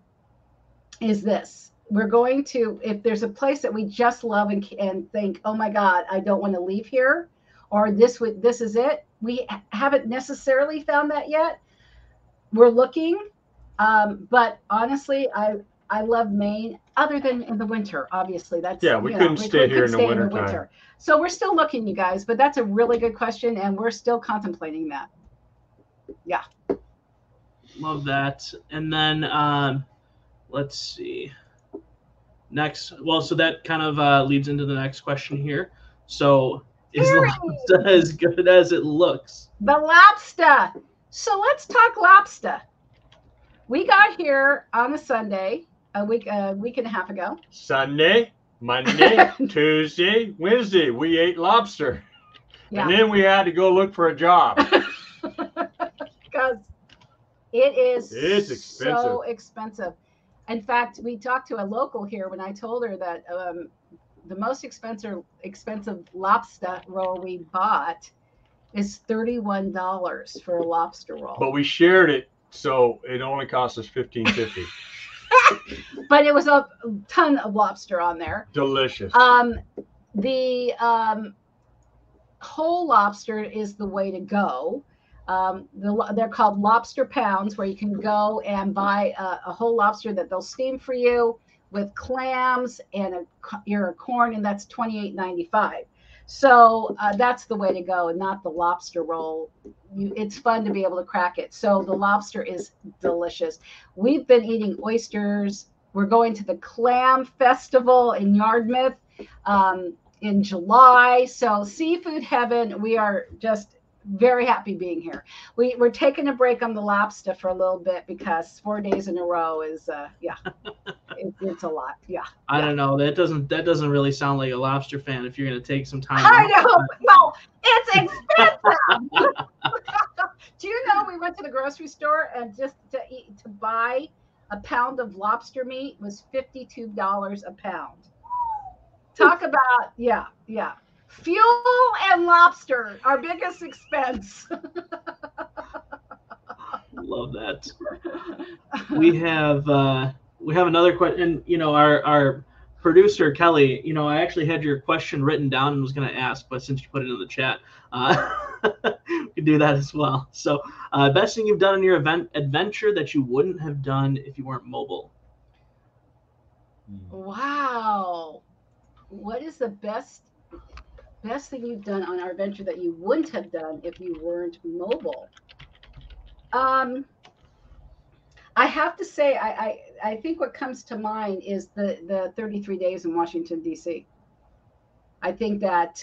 is this. We're going to, if there's a place that we just love and think, oh my God, I don't want to leave here, or this is it. We haven't necessarily found that yet. We're looking, but honestly, I love Maine, other than in the winter, obviously. That's we couldn't stay here in the winter time. So we're still looking, you guys, but that's a really good question, and we're still contemplating that. Yeah. Love that. And then let's see. Next, well, so that kind of leads into the next question here. So is lobster as good as it looks? The lobster. So let's talk lobster. We got here on a Sunday, a week and a half ago. Sunday, Monday, Tuesday, Wednesday, we ate lobster. Yeah. And then we had to go look for a job. Because it's expensive. So expensive. In fact, we talked to a local here when I told her that the most expensive lobster roll we bought is $31 for a lobster roll. But we shared it, so it only cost us $15.50. But it was a ton of lobster on there. Delicious. The whole lobster is the way to go. They're called lobster pounds, where you can go and buy a whole lobster that they'll steam for you with clams and a ear of corn, and that's $28.95. So that's the way to go, and not the lobster roll. It's fun to be able to crack it. So the lobster is delicious. We've been eating oysters. We're going to the Clam Festival in Yarmouth in July. So seafood heaven. We are just very happy being here. We're taking a break on the lobster for a little bit because 4 days in a row is it's a lot. Yeah. I don't know. That doesn't really sound like a lobster fan if you're gonna take some time. I know. No, it's expensive. Do you know we went to the grocery store and just to buy a pound of lobster meat was $52 a pound. Talk about yeah. Fuel and lobster, our biggest expense. Love that. We have another question. You know, our producer Kelly. You know, I actually had your question written down and was going to ask, but since you put it in the chat, we can do that as well. So, best thing you've done in your adventure that you wouldn't have done if you weren't mobile. Wow, what is the best thing you've done on our adventure that you wouldn't have done if you weren't mobile? I have to say, I think what comes to mind is the 33 days in Washington, D.C. I think that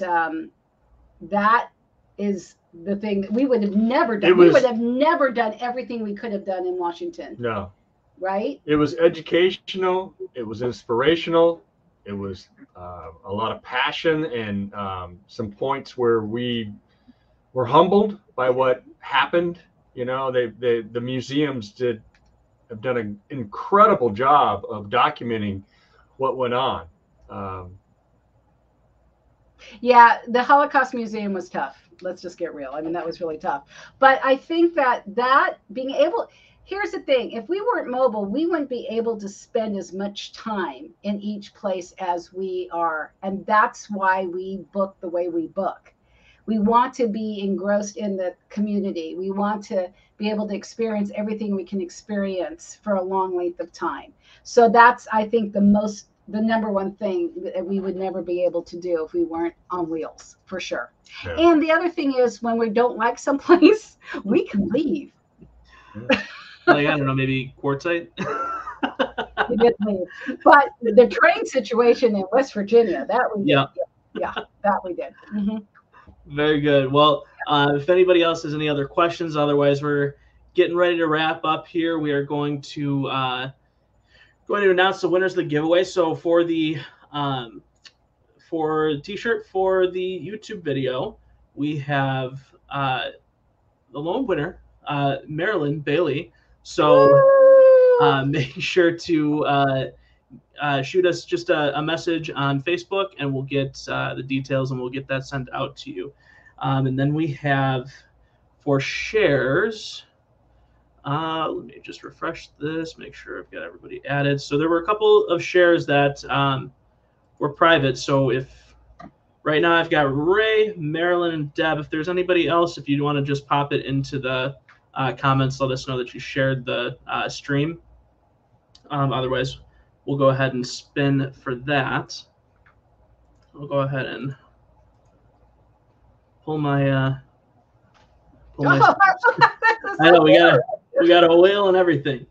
that is the thing that we would have never done. We would have never done everything we could have done in Washington. No. Right? It was educational. It was inspirational. It was a lot of passion and some points where we were humbled by what happened. You know, the museums have done an incredible job of documenting what went on. Yeah, the Holocaust Museum was tough. Let's just get real. I mean, that was really tough. But I think that being able, here's the thing, if we weren't mobile, we wouldn't be able to spend as much time in each place as we are. And that's why we book the way we book. We want to be engrossed in the community. We want to be able to experience everything we can experience for a long length of time. So that's, I think, the number one thing that we would never be able to do if we weren't on wheels, for sure. Yeah. And the other thing is, when we don't like someplace, we can leave. Like, I don't know, maybe Quartzsite. We did leave. But the train situation in West Virginia, that we did. Yeah, that we did. Mm-hmm. Very good. Well, if anybody else has any other questions, otherwise we're getting ready to wrap up here. We are going to announce the winners of the giveaway. So for the t-shirt for the YouTube video, we have the lone winner, Marilyn Bailey. So make sure to shoot us just a message on Facebook, and we'll get the details, and we'll get that sent out to you. And then we have for shares. Let me just refresh this, make sure I've got everybody added. So there were a couple of shares that were private. So if right now I've got Ray, Marilyn, and Deb. If there's anybody else, if you want to just pop it into the comments, let us know that you shared the stream. Otherwise, we'll go ahead and spin for that. I'll go ahead and pull my I know we got a wheel and everything.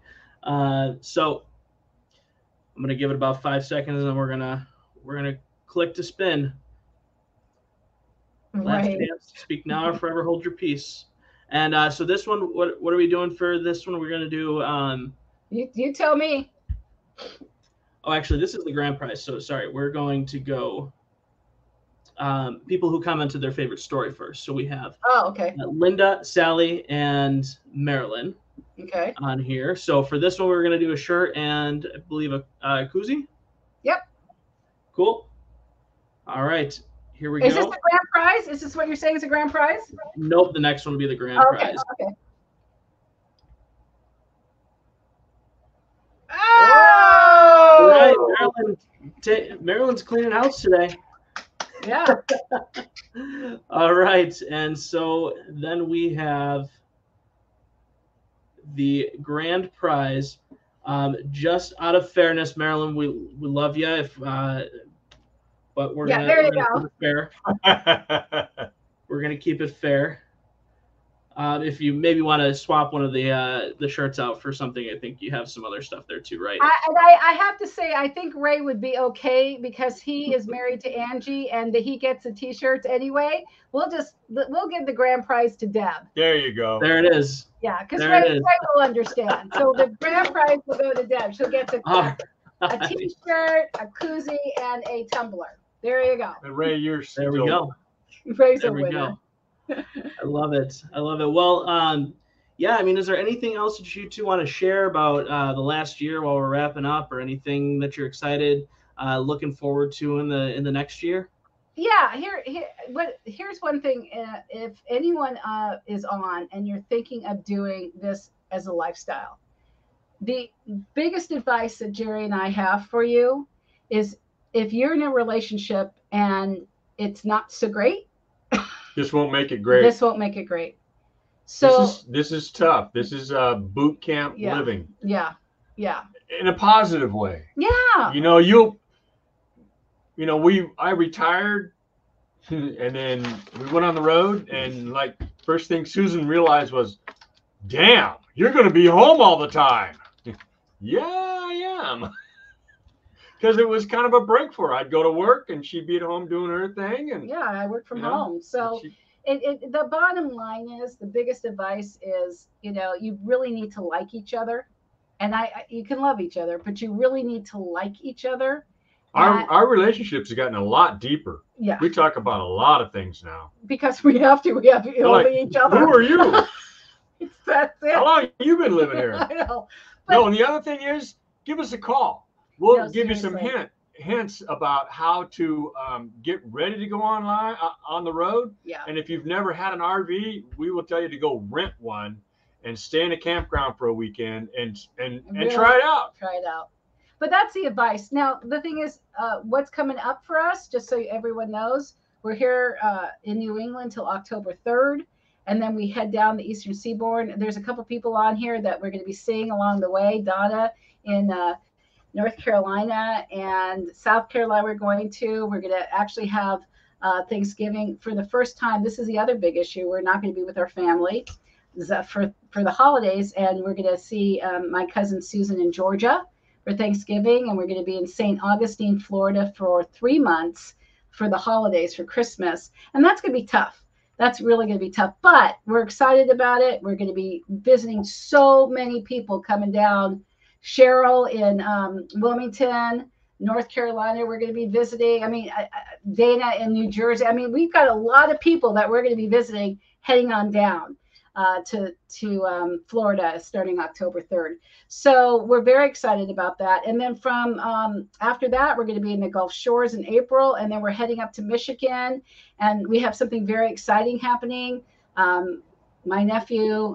So I'm gonna give it about 5 seconds, and then we're gonna click to spin. Last chance to speak now or forever hold your peace. And so this one, what are we doing for this one? We're gonna do. You tell me. Oh, actually, this is the grand prize. So sorry, we're going to go. People who commented their favorite story first. So we have Linda, Sally, and Marilyn on here. So for this one, we're going to do a shirt and I believe a koozie. Yep. Cool. All right. Here we go. Is this the grand prize? Is this what you're saying is a grand prize? Nope. The next one will be the grand prize. Okay. Oh! All right, Marilyn's cleaning house today. Yeah. All right. And so then we have the grand prize. Just out of fairness, Marilyn, we love you. But we're gonna keep it fair. We're gonna keep it fair. If you maybe want to swap one of the shirts out for something, I think you have some other stuff there too, right? I have to say, I think Ray would be okay because he is married to Angie and he gets the T-shirts anyway. We'll give the grand prize to Deb. There you go. There it is. Yeah, because Ray will understand. So the grand prize will go to Deb. She'll get a T-shirt, a koozie, and a tumbler. There you go. And Ray, there we go. Ray's a winner. I love it. I love it. Well, yeah, I mean, is there anything else that you two want to share about the last year while we're wrapping up, or anything that you're excited, looking forward to in the next year? Yeah, here's one thing. If anyone is on and you're thinking of doing this as a lifestyle, the biggest advice that Jerry and I have for you is if you're in a relationship and it's not so great, this won't make it great. This won't make it great. So this is tough. This is boot camp living. Yeah. In a positive way. Yeah. I retired and then we went on the road, and like first thing Susan realized was, damn, you're going to be home all the time. Yeah, I am. Because it was kind of a break for her. I'd go to work and she'd be at home doing her thing. And yeah, I work from home. So the bottom line is, the biggest advice is, you really need to like each other. And you can love each other, but you really need to like each other. Our relationships have gotten a lot deeper. Yeah. We talk about a lot of things now. Because we have to only each other. Who are you? That's it. How long have you been living here? I know. No, and the other thing is, give us a call. We'll give you some hints about how to get ready to go online on the road. Yeah. And if you've never had an RV, we will tell you to go rent one and stay in a campground for a weekend and really try it out. Try it out. But that's the advice. Now, the thing is, what's coming up for us, just so everyone knows, we're here in New England till October 3rd. And then we head down the Eastern Seaboard. There's a couple people on here that we're going to be seeing along the way. Donna in North Carolina and South Carolina we're going to. We're going to actually have Thanksgiving for the first time. This is the other big issue. We're not going to be with our family for the holidays. And we're going to see my cousin Susan in Georgia for Thanksgiving. And we're going to be in St. Augustine, Florida for 3 months for the holidays, for Christmas. And that's going to be tough. That's really going to be tough. But we're excited about it. We're going to be visiting so many people coming down. Cheryl in Wilmington, North Carolina, we're going to be visiting. I mean, Dana in New Jersey. I mean, we've got a lot of people that we're going to be visiting heading on down to Florida starting October 3rd. So we're very excited about that. And then from after that, we're going to be in the Gulf Shores in April. And then we're heading up to Michigan. And we have something very exciting happening. Our nephew,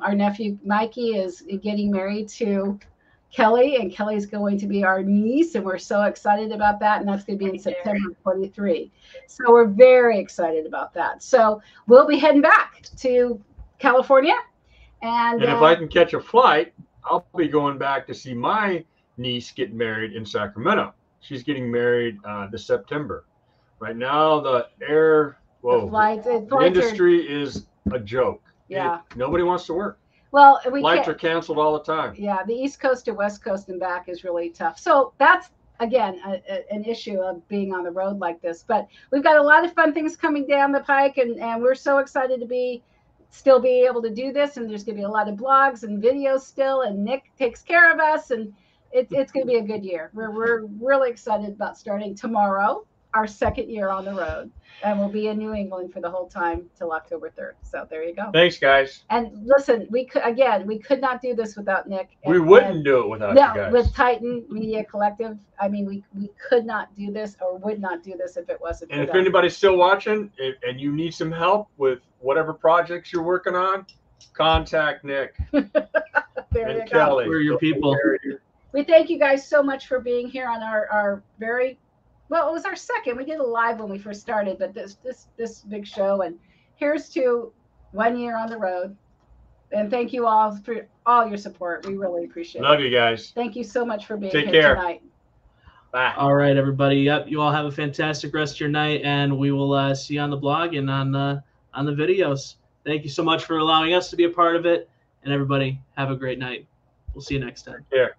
Mikey, is getting married to Kelly, and Kelly's going to be our niece, and we're so excited about that. And that's going to be in September 23. So we're very excited about that. So we'll be heading back to California. And if I can catch a flight, I'll be going back to see my niece getting married in Sacramento. She's getting married this September. Right now, the industry is a joke. Yeah. Nobody wants to work. Well, flights are canceled all the time. Yeah, the East Coast to West Coast and back is really tough. So that's, again, an issue of being on the road like this. But we've got a lot of fun things coming down the pike, and we're so excited to still be able to do this. And there's going to be a lot of blogs and videos still, and Nick takes care of us, and it's going to be a good year. We're really excited about starting tomorrow, our second year on the road, and we'll be in New England for the whole time till October 3rd. So there you go. Thanks, guys. And listen, we could not do this without Nick. We wouldn't do it without you guys. With Titan Media Collective. I mean, we could not do this, or would not do this, if it wasn't. And if anybody's still watching and you need some help with whatever projects you're working on, contact Nick and Kelly. We're your people. We thank you guys so much for being here on our very, well, it was our second. We did a live when we first started, but this big show. And here's to 1 year on the road. And thank you all for all your support. We really appreciate it. Love you guys. Thank you so much for being here tonight. Bye. All right, everybody. Yep, you all have a fantastic rest of your night, and we will see you on the blog and on the videos. Thank you so much for allowing us to be a part of it. And everybody, have a great night. We'll see you next time. Yeah.